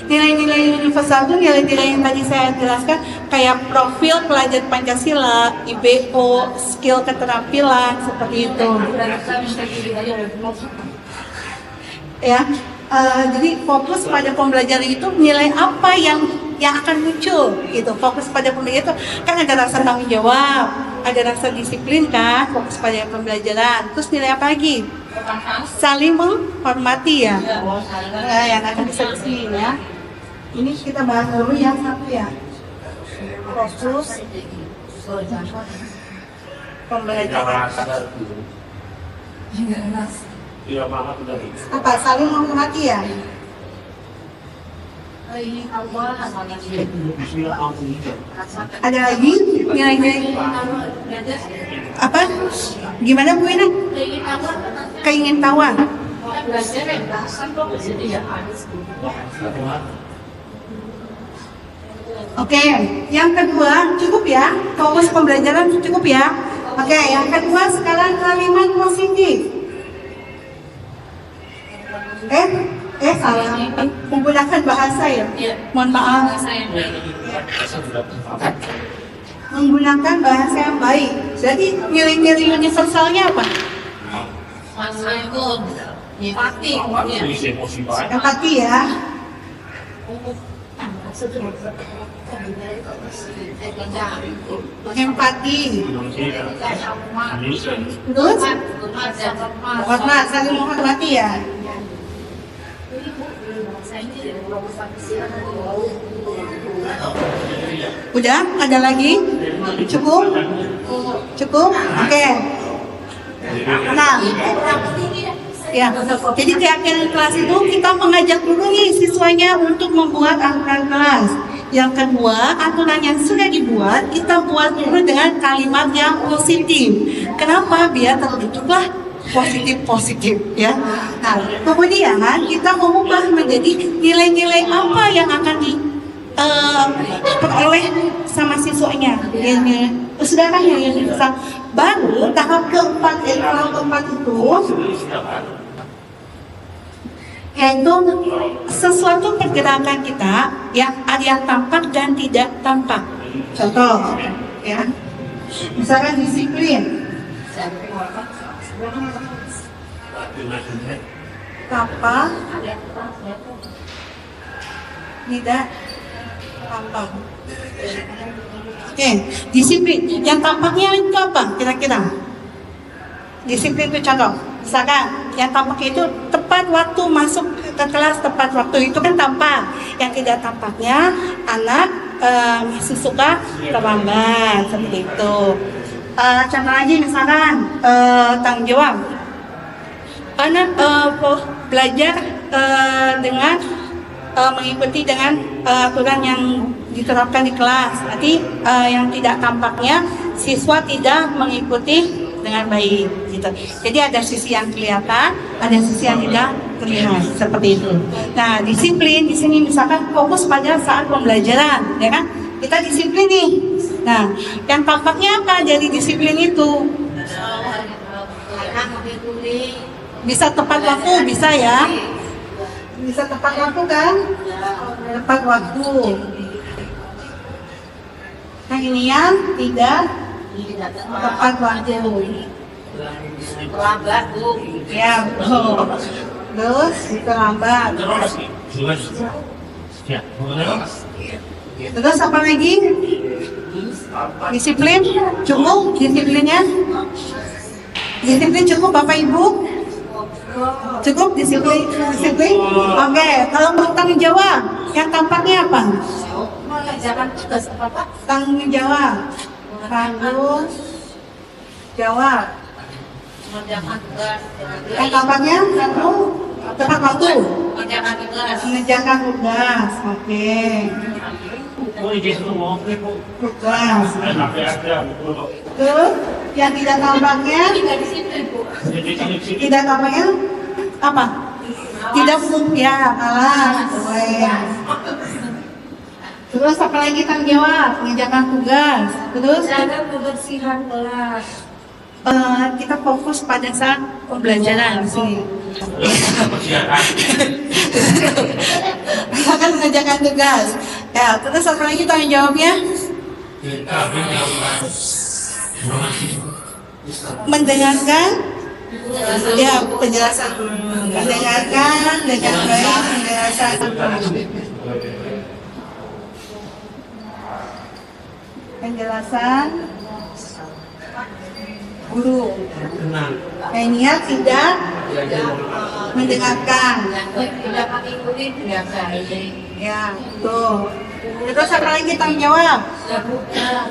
Nilai-nilai universal itu nilai-nilai yang tadi saya jelaskan, kayak profil pelajar Pancasila, IBO, skill keterampilan, seperti itu. Ya, jadi fokus pada pembelajaran itu nilai apa yang akan muncul gitu. Fokus pada pembelajaran itu kan ada rasa tanggung jawab, ada rasa disiplin kan, fokus pada pembelajaran. Terus nilai apa lagi? Saling menghormati ya. Nah, yang akan bisa di sini ya. Ini kita bahas dulu yang satu ya. Fokus pembelajaran. Apa? Saling menghormati ya. Ada lagi nilai-nilai apa? Gimana Bu Ina? Keingintahuan. Oke, yang kedua cukup ya, fokus pembelajaran cukup ya. Oke, yang kedua sekarang kalimat positif. Salah, menggunakan bahasa ya. Mohon maaf. Menggunakan bahasa yang baik. Jadi nilai-nilai universalnya apa? Empati ya. Empati. Terus? Hormat, saling menghormati ya. Udah? Ada lagi? Cukup? Cukup? Oke. Nah, ya. Jadi di akhir kelas itu kita mengajak dulu nih siswanya untuk membuat aturan kelas. Yang kedua, aturan yang sudah dibuat kita buat dulu dengan kalimat yang positif. Kenapa? Biar terbentuklah positif ya. Nah, kemudian kita mengubah menjadi nilai-nilai apa yang akan diperoleh sama siswanya. Sudah kan ya universal Baru tahap keempat itu yaitu sesuatu pergerakan kita yang ada yang tampak dan tidak tampak. Contoh, ya, misalkan disiplin, tampak, tidak tampak. Oke, disiplin. Yang tampaknya itu apa? Kira-kira? Disiplin itu contoh. Misalkan yang tampak itu tepat waktu masuk ke kelas, tepat waktu itu kan tampak. Yang tidak tampaknya anak masih suka terlambat seperti itu. Contoh lagi misalkan tanggung jawab. Anak belajar dengan mengikuti dengan aturan yang diterapkan di kelas. Nanti yang tidak tampaknya siswa tidak mengikuti dengan baik gitu. Jadi ada sisi yang kelihatan, ada sisi yang tidak terlihat seperti itu. Nah, disiplin di sini misalkan fokus pada saat pembelajaran, ya kan? Kita disiplin nih. Nah, yang tampaknya apa dari disiplin itu? Bisa tepat waktu, bisa ya? Bisa tepat waktu kan? Tepat waktu. Yang ini yang tidak tepat waktu. Terlambat, Bu. Ya, betul. Terus terlambat. Terus apa lagi? Disiplin cukup, disiplinnya? Disiplin cukup Bapak Ibu? Cukup disiplin? Oke, kalau untuk tanggung jawab, yang tampaknya apa? Mengerjakan tugas apa? Tanggung jawab. Tanggung jawab. Mengerjakan tugas. Yang tampaknya tanggung tepat waktu. Mengerjakan tugas. Mengerjakan tugas. Oke. Tugas. Terus yang tidak tampaknya? Tidak disiplin, Bu. Tidak tampaknya apa? Tidak ya, alas. Terus apa lagi tanggung jawab? Mengerjakan tugas. Terus Jaga kebersihan kelas. kita fokus pada saat pembelajaran di sini. Akan mengerjakan tugas. Ya, terus apa lagi tanggung jawabnya? Mendengarkan, ya penjelasan. Mendengarkan dengan baik penjelasan. Penjelasan guru. Ini tidak mendengarkan. Tidak mengikuti tindakan. Ya, tuh. Terus apa lagi tanggung jawab?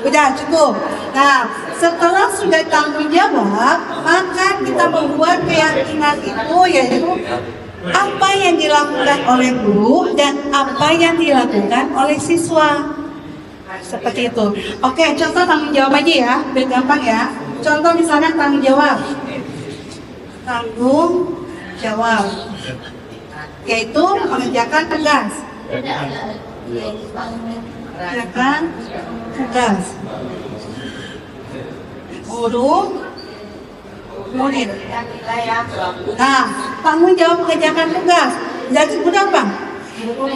Udah cukup. Nah, setelah sudah tanggung jawab, maka kita membuat keyakinan itu yaitu apa yang dilakukan oleh guru dan apa yang dilakukan oleh siswa. Seperti itu. Oke, contoh tanggung jawab aja ya, biar gampang ya. Contoh misalnya tanggung jawab. Tanggung jawab. Yaitu mengerjakan tugas. Mengerjakan tugas. Guru, murid. Nah, tanggung jawab mengerjakan tugas. Jadi guru apa?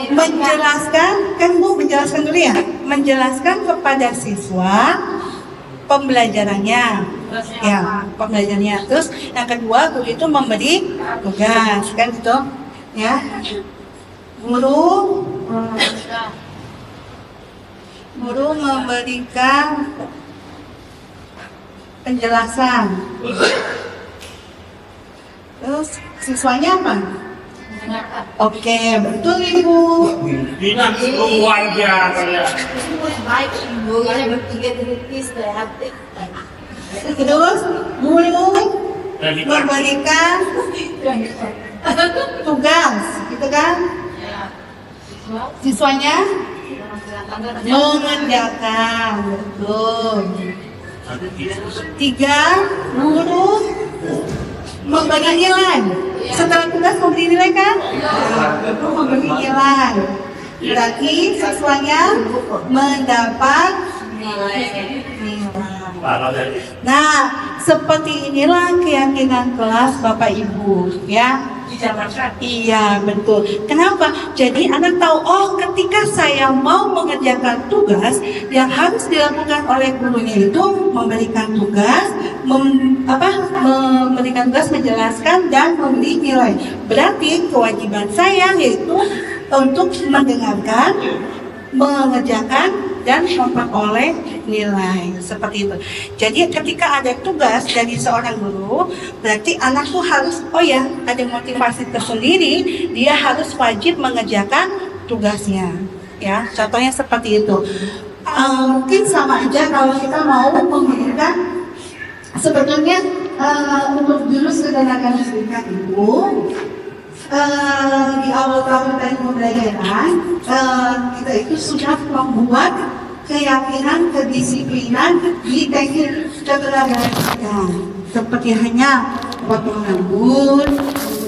Menjelaskan, kan Bu menjelaskan dulu ya, menjelaskan kepada siswa pembelajarannya, ya pembelajarannya. Terus yang kedua guru itu memberi tugas, kan gitu, ya. Guru memberikan penjelasan. Terus siswanya apa? Oke, betul Ibu. Bina luar biasa ya. Baik, Ibu. Ini bertiga kritis, kreatif. Terus guru memberikan tugas, gitu kan? Siswanya mengerjakan, betul. 3, guru memberi nilai. Setelah tugas memberi nilai kan? Memberi nilai. Berarti siswanya mendapat nilai. Nah, seperti inilah keyakinan kelas Bapak Ibu, ya. Iya, betul. Kenapa? Jadi anak tahu, oh ketika saya mau mengerjakan tugas yang harus dilakukan oleh gurunya itu memberikan tugas, memberikan tugas, menjelaskan dan memberi nilai. Berarti kewajiban saya yaitu untuk mendengarkan, mengerjakan dan memperoleh nilai seperti itu. Jadi ketika ada tugas dari seorang guru, berarti anak tuh harus, oh ya, ada motivasi tersendiri, dia harus wajib mengerjakan tugasnya. Ya, contohnya seperti itu. Mungkin sama aja kalau kita mau memberikan sebetulnya untuk jurus ketenaga listrikan itu. Di awal tahun dari pembelajaran kita itu sudah membuat keyakinan, kedisiplinan di teknik ketenagaan seperti hanya potong rambut,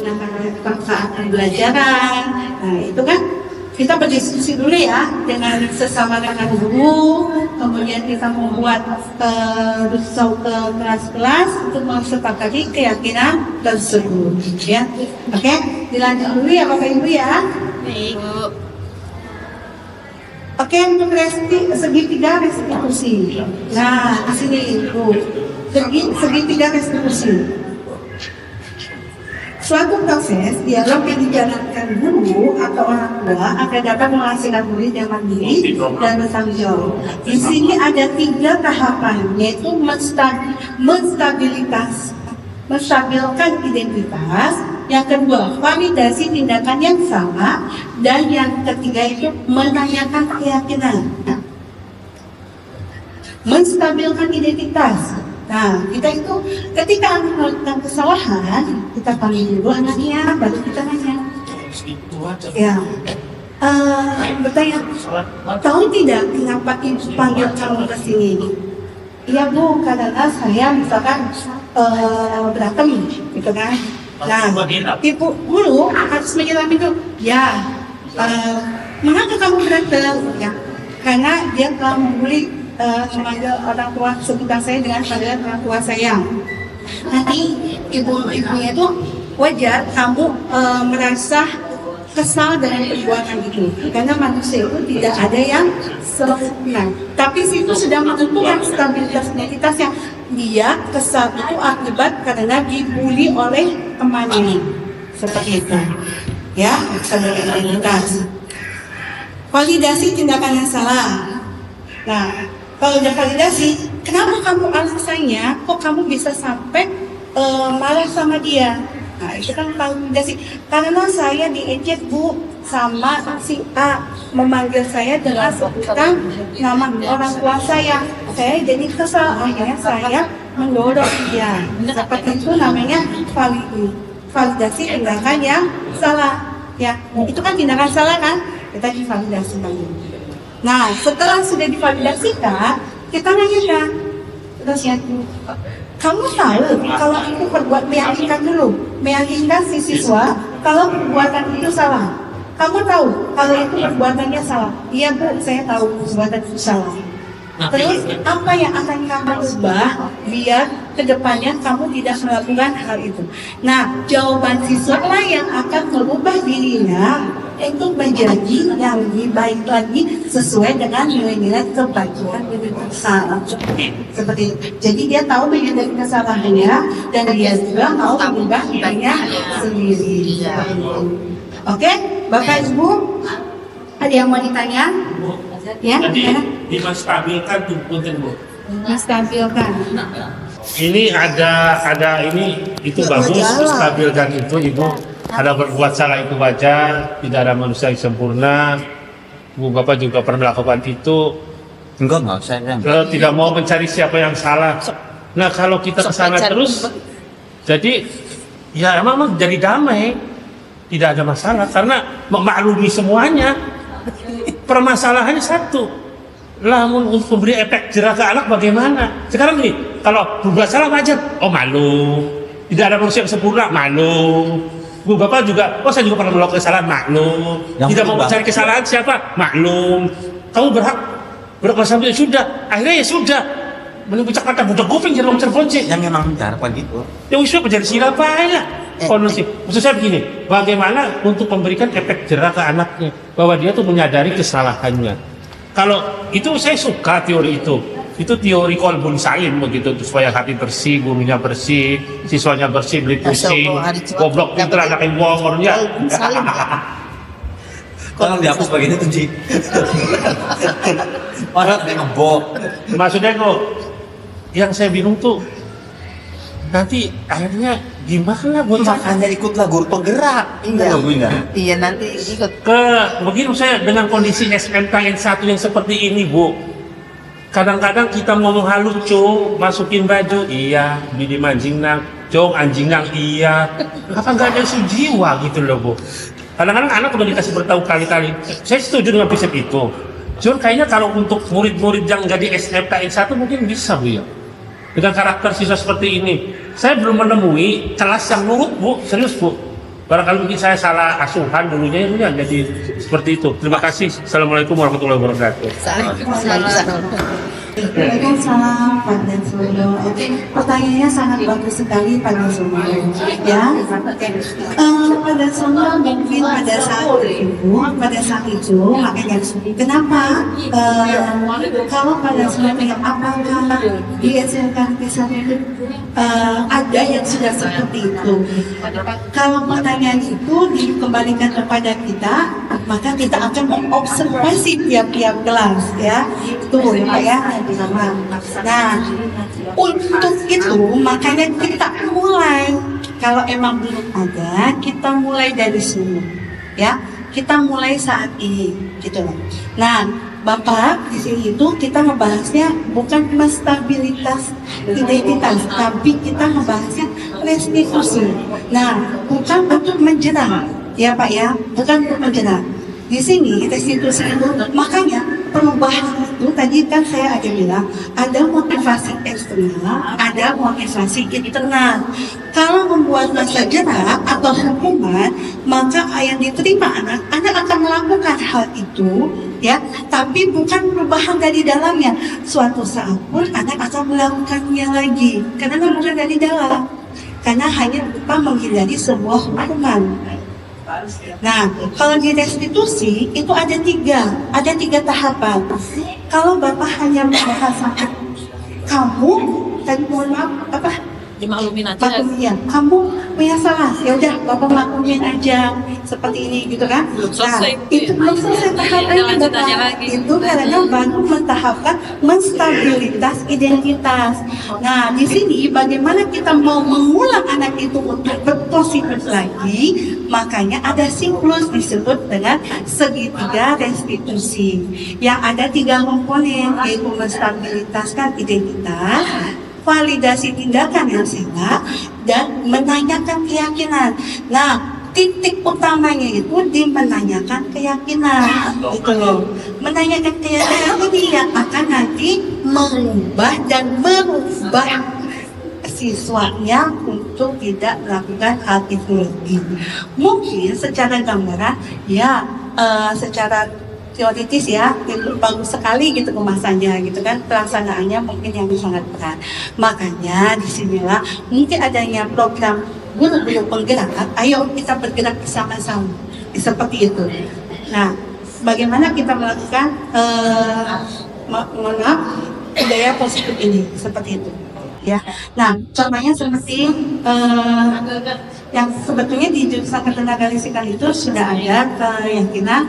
menggunakan saat pembelajaran. Nah itu kan kita berdiskusi dulu ya dengan sesama rekan guru, kemudian kita membuat rusau ke kelas-kelas untuk mensepakati keyakinan tersebut, ya. Oke, dilanjut dulu ya Bapak Ibu ya. Oke, untuk segitiga restitusi. Nah, di sini Ibu, segitiga restitusi. Suatu proses dialog yang dijalankan guru atau orang tua akan dapat menghasilkan murid yang mandiri dan bertanggung jawab. Di sini ada 3 tahapan, yaitu menstabilkan identitas, yang kedua validasi tindakan yang sama, dan yang ketiga itu menanyakan keyakinan. Menstabilkan identitas. Nah, kita itu ketika anak melakukan kesalahan, kita panggil dulu anaknya, baru kita nanya. Ya, bertanya, tahu tidak kenapa ibu panggil kamu ke sini? Iya Bu, karena saya misalkan berantem, gitu kan? Nah, ibu guru harus menyelami itu. Ya, mengapa kamu berantem? Ya, karena dia telah membuli memanggil orang tua sekitar saya dengan panggilan orang tua saya. Nanti ibunya itu wajar kamu merasa kesal dengan perbuatan itu, karena manusia itu tidak ada yang sempurna. Tapi situ sudah menentukan stabilitas identitasnya. Dia kesal itu akibat karena dibully oleh temannya, seperti itu. Ya, stabilitas identitas. Validasi tindakan yang salah. Nah, kalau udah validasi, kenapa kamu alasannya kok kamu bisa sampai marah sama dia? Nah, itu kan validasi. Karena saya diejek Bu sama si A, memanggil saya dengan sebutan nama orang tua saya. Saya jadi kesal, akhirnya saya mendorong dia. Seperti itu namanya validasi tindakan yang salah. Ya, itu kan tindakan salah kan? Kita divalidasi lagi. Nah, setelah sudah divalidasikan, kita nanyakan, terus ya, kamu tahu kalau itu meyakinkan dulu, meyakinkan si siswa kalau perbuatan itu salah. Kamu tahu kalau itu perbuatannya salah. Iya Bu, saya tahu perbuatan itu salah. Terus apa yang akan kamu ubah biar kedepannya kamu tidak melakukan hal itu? Nah, jawaban siswa lah yang akan merubah dirinya untuk menjadi yang lebih baik lagi sesuai dengan nilai-nilai kebaikan dan kesalahan. Seperti itu. Jadi dia tahu menyadari kesalahannya dan dia juga mau mengubah dirinya sendiri. Oke, Bapak Ibu, ada yang mau ditanya? Ya, jadi distabilkan tuh punten Bu. menstabilkan. Ini ada ini itu bagus, stabilkan itu Ibu. Ada berbuat salah itu wajar, tidak ada manusia yang sempurna. Bu Bapak juga pernah melakukan itu. Enggak saya Tidak mau mencari siapa yang salah. Nah kalau kita kesana terus, jadi ya emang jadi damai, tidak ada masalah karena memaklumi semuanya. Permasalahannya satu, namun untuk memberi efek jerah ke anak bagaimana? Sekarang nih, kalau berbuat salah wajar, oh malu. Tidak ada manusia yang sempurna, malu. Bu Bapak juga, oh saya juga pernah melakukan kesalahan, maklum. Tidak mau mencari kesalahan siapa? Maklum. Kamu berhak berkuasa sudah, akhirnya ya sudah. Belum bicara kata budak kuping jadi Cirebon sih. Ya memang harapan gitu. Ya wis jadi siapa lah. Konon sih. Maksud saya begini, bagaimana untuk memberikan efek jerah ke anaknya bahwa dia tuh menyadari kesalahannya. Kalau itu saya suka teori itu. Itu teori kolbun salim begitu supaya hati bersih, gurunya bersih, siswanya bersih, beli pusing, goblok pinter anak yang bohong ya. Kalau dihapus bagian itu Ji. Orang dia ngebok. Maksudnya kok yang saya bingung tuh nanti akhirnya gimana buat Makanya ikutlah guru penggerak. Iya. Iya. Iya nanti ikut. begini saya dengan kondisi SMK N1 yang seperti ini Bu. Kadang-kadang kita ngomong halus, Cung, masukin baju, iya, bini mancing nang, Cung, anjing nang, iya. Apa nggak ada jiwa gitu loh, Bu. Kadang-kadang anak udah dikasih beritahu kali-kali. Saya setuju dengan prinsip itu. Cuman kayaknya kalau untuk murid-murid yang jadi SMK N1 mungkin bisa, Bu ya. Dengan karakter siswa seperti ini. Saya belum menemui kelas yang nurut, Bu. Serius, Bu. Barangkali mungkin saya salah asuhan dulunya ya, jadi seperti itu. Terima kasih. Assalamualaikum warahmatullahi wabarakatuh. Waalaikumsalam Pak dan Sono. Pertanyaannya sangat bagus sekali Pak dan Sono. Ya, Pak dan Sono mungkin pada saat itu makanya kenapa kalau Pak dan Sono tanya apakah di SMK Kisah itu ada yang sudah seperti itu? Kalau pertanyaan itu dikembalikan kepada kita, maka kita akan mengobservasi tiap-tiap kelas, ya. Itu ya Pak ya. Nah, untuk itu makanya kita mulai. Kalau emang belum ada, kita mulai dari sini, ya. Kita mulai saat ini, gitu loh. Nah, Bapak di sini itu kita membahasnya bukan stabilitas identitas, tapi kita membahasnya restitusi. Nah, bukan untuk menjerat, ya Pak ya, bukan untuk menjerat. Di sini restitusi itu makanya perubahan itu tadi kan saya ada bilang ada motivasi eksternal, ada motivasi internal. Kalau membuat masa jerak atau hukuman, maka yang diterima anak akan melakukan hal itu, ya, tapi bukan perubahan dari dalamnya. Suatu saat pun anak akan melakukannya lagi, karena bukan dari dalam, karena hanya berupa menghindari sebuah hukuman. Nah, kalau di restitusi itu ada tiga tahapan. Kalau Bapak hanya membahas sampai kamu, tadi mohon maaf, apa? Dimaklumin aja. Ya, kamu punya salah, ya udah Bapak maklumin aja seperti ini gitu kan? Belum selesai. Nah, itu belum selesai tahapan Ada lanjutannya Bapak. lagi. Itu karena baru mentahapkan menstabilitas identitas. Nah, di sini bagaimana kita mau mengulang anak itu untuk berpositif lagi? Makanya ada siklus disebut dengan segitiga restitusi yang ada 3 komponen, yaitu menstabilitaskan identitas, validasi tindakan yang salah, dan menanyakan keyakinan. Nah, titik utamanya itu di menanyakan keyakinan, gitu loh. Menanyakan keyakinan ini yang akan nanti mengubah dan merubah siswanya untuk tidak melakukan hal itu lagi. Mungkin secara gambaran, ya, secara teoritis ya, itu bagus sekali gitu kemasannya gitu kan, pelaksanaannya mungkin yang sangat berat. Makanya disinilah mungkin adanya program guru-guru penggerak, ayo kita bergerak bersama-sama, seperti itu. Nah, bagaimana kita melakukan budaya positif ini, seperti itu. Ya, nah contohnya seperti yang sebetulnya di jurusan ketenaga listrikan itu sudah ada keyakinan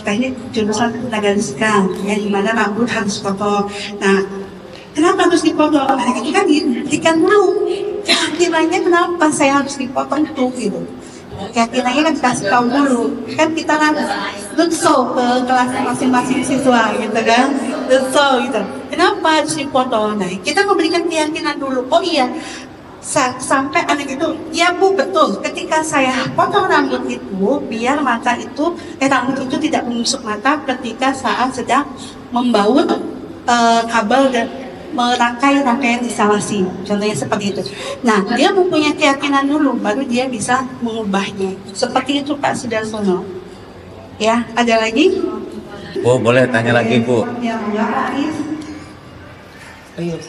teknik jurusan ketenaga listrikan, ya, di mana rambut harus potong. Nah, kenapa harus dipotong? Nah, itu kan diberikan dulu keyakinannya kenapa saya harus dipotong tuh gitu. Keyakinannya kan dikasih tahu dulu, kan kita kan show ke kelas masing-masing siswa gitu kan, show gitu. Kenapa harus dipotong? Nah, kita memberikan keyakinan dulu. Oh iya, sampai anak itu, ya Bu betul. Ketika saya potong rambut itu, biar mata itu, rambut itu tidak menusuk mata ketika saat sedang membaut kabel dan merangkai rangkaian instalasi. Contohnya seperti itu. Nah, dia mempunyai keyakinan dulu, baru dia bisa mengubahnya. Seperti itu Pak Sudarsono. Ya, ada lagi? Bu, boleh tanya lagi Bu. Ya, Serius.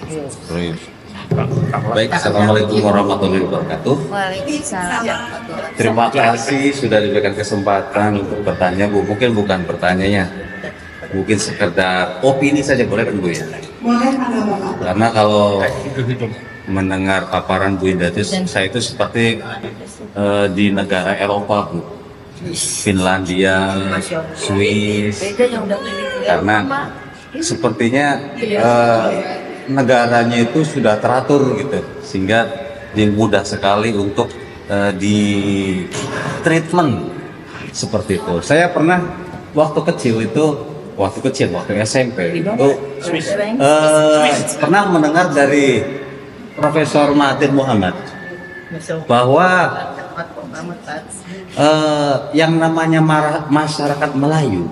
Baik, assalamualaikum warahmatullahi wabarakatuh. Waalaikumsalam. Terima kasih sudah diberikan kesempatan untuk bertanya, Bu. Mungkin bukan pertanyaannya, mungkin sekedar opini saja boleh kan, Bu ya? Boleh ada Bapak. Karena kalau mendengar paparan Bu Indah itu, saya itu seperti di negara Eropa, Bu. Finlandia, Swiss, karena sepertinya negaranya itu sudah teratur gitu, sehingga mudah sekali untuk di treatment seperti itu. Saya pernah waktu SMP itu pernah mendengar dari Profesor Mahathir Muhammad bahwa yang namanya masyarakat Melayu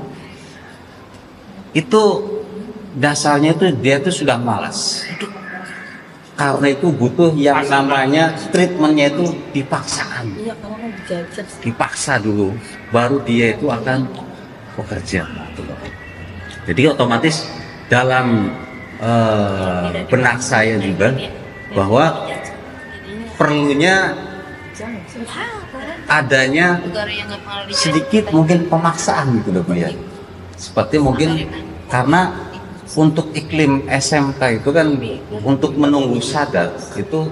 itu dasarnya itu dia tuh sudah malas, karena itu butuh yang namanya treatmentnya itu dipaksa dulu, baru dia itu akan bekerja. Jadi otomatis dalam benak saya juga bahwa perlunya adanya sedikit mungkin pemaksaan gitu loh, Bu ya. Seperti mungkin karena untuk iklim SMK itu kan untuk menunggu sadar itu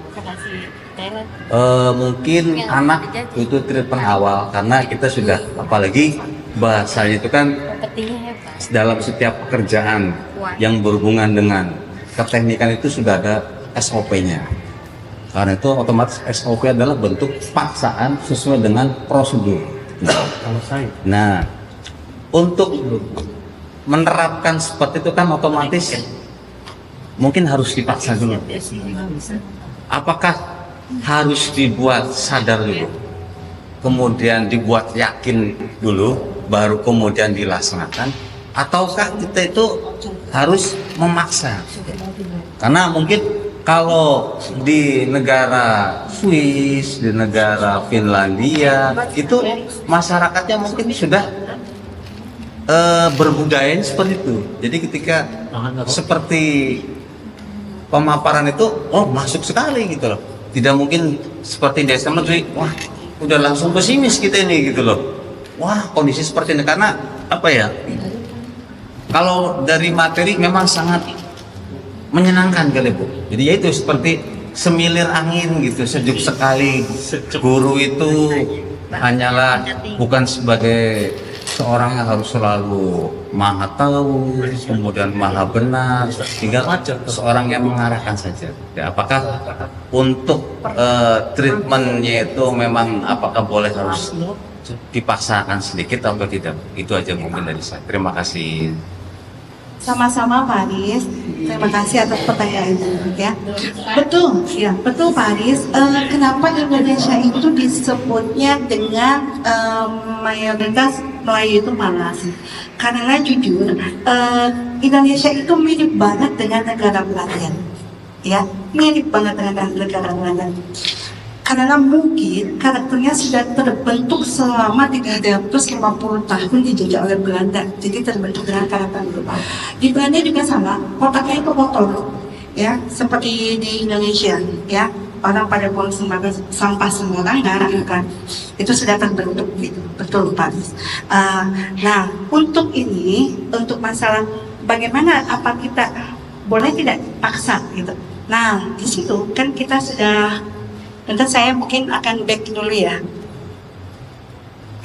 mungkin anak itu treatment awal, karena kita sudah, apalagi bahasanya itu kan dalam setiap pekerjaan yang berhubungan dengan keteknikan itu sudah ada SOP-nya. Karena itu otomatis SOP adalah bentuk paksaan sesuai dengan prosedur. Nah, untuk menerapkan seperti itu kan otomatis mungkin harus dipaksa dulu. Apakah harus dibuat sadar dulu, kemudian dibuat yakin dulu, baru kemudian dilaksanakan, ataukah kita itu harus memaksa? Karena mungkin kalau di negara Swiss, di negara Finlandia itu masyarakatnya mungkin sudah berbudaya seperti itu. Jadi ketika seperti pemaparan itu, oh masuk sekali gitu loh. Tidak mungkin seperti di SMA, wah udah langsung pesimis kita ini gitu loh. Wah kondisi seperti ini, karena apa ya? Kalau dari materi memang sangat menyenangkan kali Bu. Jadi ya itu seperti semilir angin gitu, sejuk sekali. Guru itu hanyalah bukan sebagai seorang yang harus selalu maha tahu, kemudian maha benar, tinggal seorang yang mengarahkan saja. Ya, apakah untuk treatmentnya itu memang apakah boleh harus dipaksakan sedikit atau tidak? Itu aja mungkin dari saya. Terima kasih. Sama-sama Pak Aris, terima kasih atas pertanyaannya ya. Betul, ya betul Pak Aris. Kenapa Indonesia itu disebutnya dengan mayoritas Melayu itu malas? Karena jujur, Indonesia itu mirip banget dengan negara Belanda, ya mirip banget dengan negara Belanda. Karena mungkin karakternya sudah terbentuk selama 350 tahun dijajah oleh Belanda, jadi terbentuk dengan karakter itu. Di Belanda juga sama, kotaknya itu kotor, ya seperti di Indonesia, ya orang pada buang sampah sembarangan kan, itu sudah terbentuk gitu, betul Pak. Nah untuk ini, untuk masalah bagaimana apa kita boleh tidak paksa gitu. Nah di situ kan kita sudah. Nanti saya mungkin akan back dulu ya.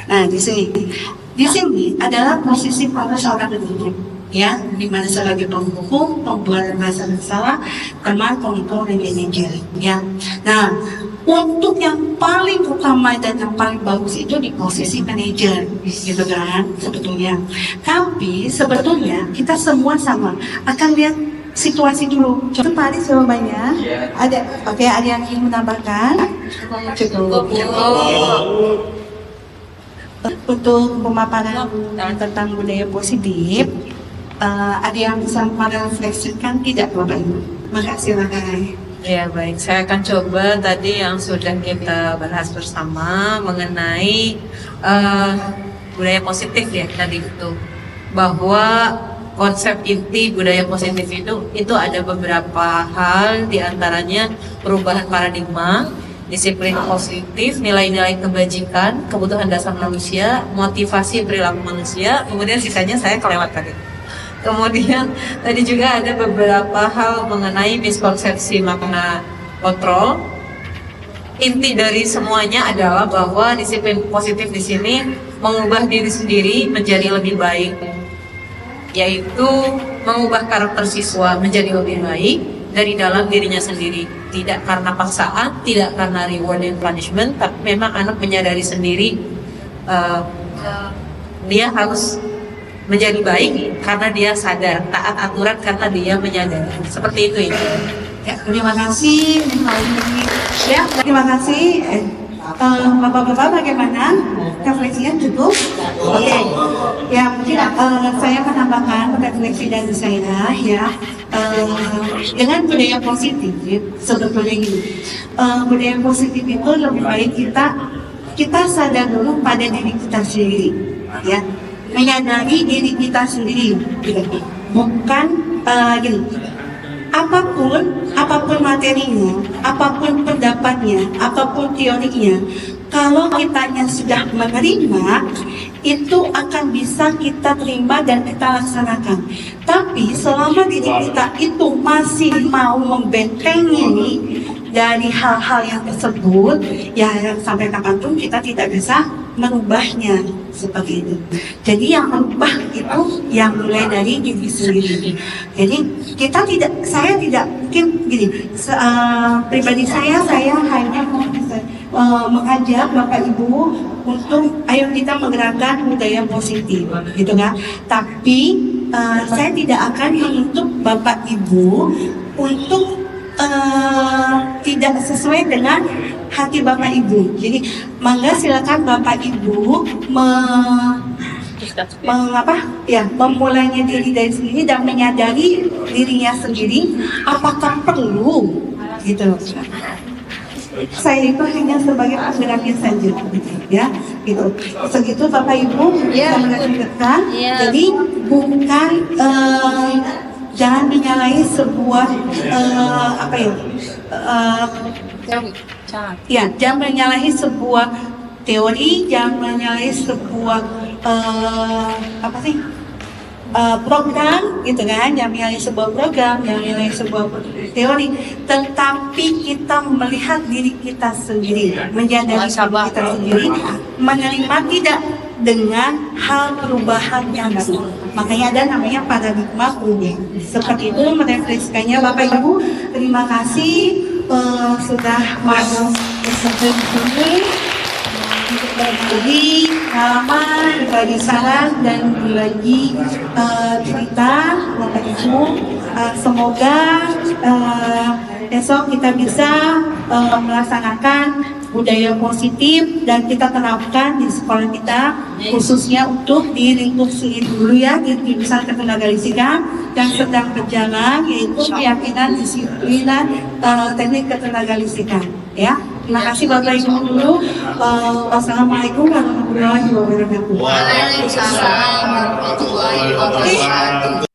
Nah di sini adalah posisi seorang pendidik, ya, di mana sebagai penghukum, pembuat masalah salah, teman, penghukum dan manajer, ya. Nah untuk yang paling utama dan yang paling bagus itu di posisi manajer, gitu kan sebetulnya. Tapi sebetulnya kita semua sama akan lihat situasi dulu. Coba Pak Aris jawabannya. Ada, oke, ada yang ingin menambahkan? Cukup. Untuk pemaparan tentang budaya positif, ada yang bisa merefleksikan tidak Bapak Ibu? Makasih Bapak. Ya baik, saya akan coba tadi yang sudah kita bahas bersama mengenai budaya positif ya tadi itu, bahwa konsep inti budaya positif itu ada beberapa hal, diantaranya perubahan paradigma, disiplin positif, nilai-nilai kebajikan, kebutuhan dasar manusia, motivasi perilaku manusia, kemudian sisanya saya kelewat tadi. Kemudian tadi juga ada beberapa hal mengenai miskonsepsi makna kontrol. Inti dari semuanya adalah bahwa disiplin positif di sini mengubah diri sendiri menjadi lebih baik, yaitu mengubah karakter siswa menjadi lebih baik dari dalam dirinya sendiri. Tidak karena paksaan, tidak karena reward and punishment, tapi memang anak menyadari sendiri dia harus menjadi baik karena dia sadar, taat aturan karena dia menyadari. Seperti itu ya. Ya, terima kasih. Ya, terima kasih. Bapak-bapak bagaimana? Refleksinya cukup? Oke. Ya, mungkin saya menambahkan refleksi dari saya ya. Dengan budaya positif, sebetulnya gini. Budaya positif itu lebih baik kita sadar dulu pada diri kita sendiri, ya. Menyadari diri kita sendiri, bukan gini. Apapun materinya, apapun pendapatnya, apapun teorinya, kalau kitanya sudah menerima, itu akan bisa kita terima dan kita laksanakan. Tapi selama diri kita itu masih mau membentengi dari hal-hal yang tersebut, ya sampai kapanpun kita tidak bisa merubahnya seperti itu. Jadi yang merubah itu yang mulai dari diri sendiri. Jadi saya tidak mungkin gini. Pribadi saya hanya mengajak Bapak Ibu untuk ayo kita menggerakkan budaya positif, gitu kan? Tapi saya tidak akan menuntut Bapak Ibu untuk tidak sesuai dengan hati Bapak Ibu. Jadi mangga silakan Bapak Ibu memulainya diri dari sendiri dan menyadari dirinya sendiri apakah perlu gitu. Saya itu hanya sebagai penggeraknya saja, ya, gitu. Segitu Bapak Ibu bisa mengerti. Jadi bukan jangan menyalahi sebuah jangan menyalahi sebuah teori, jangan menyalahi sebuah program, gitu kan? Jangan menyalahi sebuah program, jangan menyalahi sebuah teori, tetapi kita melihat diri kita sendiri, menyadari diri kita sendiri, menerima tidak dengan hal perubahan yang baru. Makanya ada namanya paradigma perubahan. Seperti itu merefleksikannya Bapak Ibu. Terima kasih sudah mau bersama di sini. Berbagi pengalaman, berbagi saran dan berbagi cerita Bapak Ibu. Semoga besok kita bisa melaksanakan budaya positif dan kita terapkan di sekolah kita, khususnya untuk di lingkup sendiri dulu ya, di jurusan Ketenagalistikan yang sedang berjalan, yaitu keyakinan, disiplin, teknik ketenagalistikan, ya. Terima kasih Bapak Ibu dulu. Wassalamualaikum warahmatullahi wabarakatuh. Waalaikumsalam warahmatullahi wabarakatuh.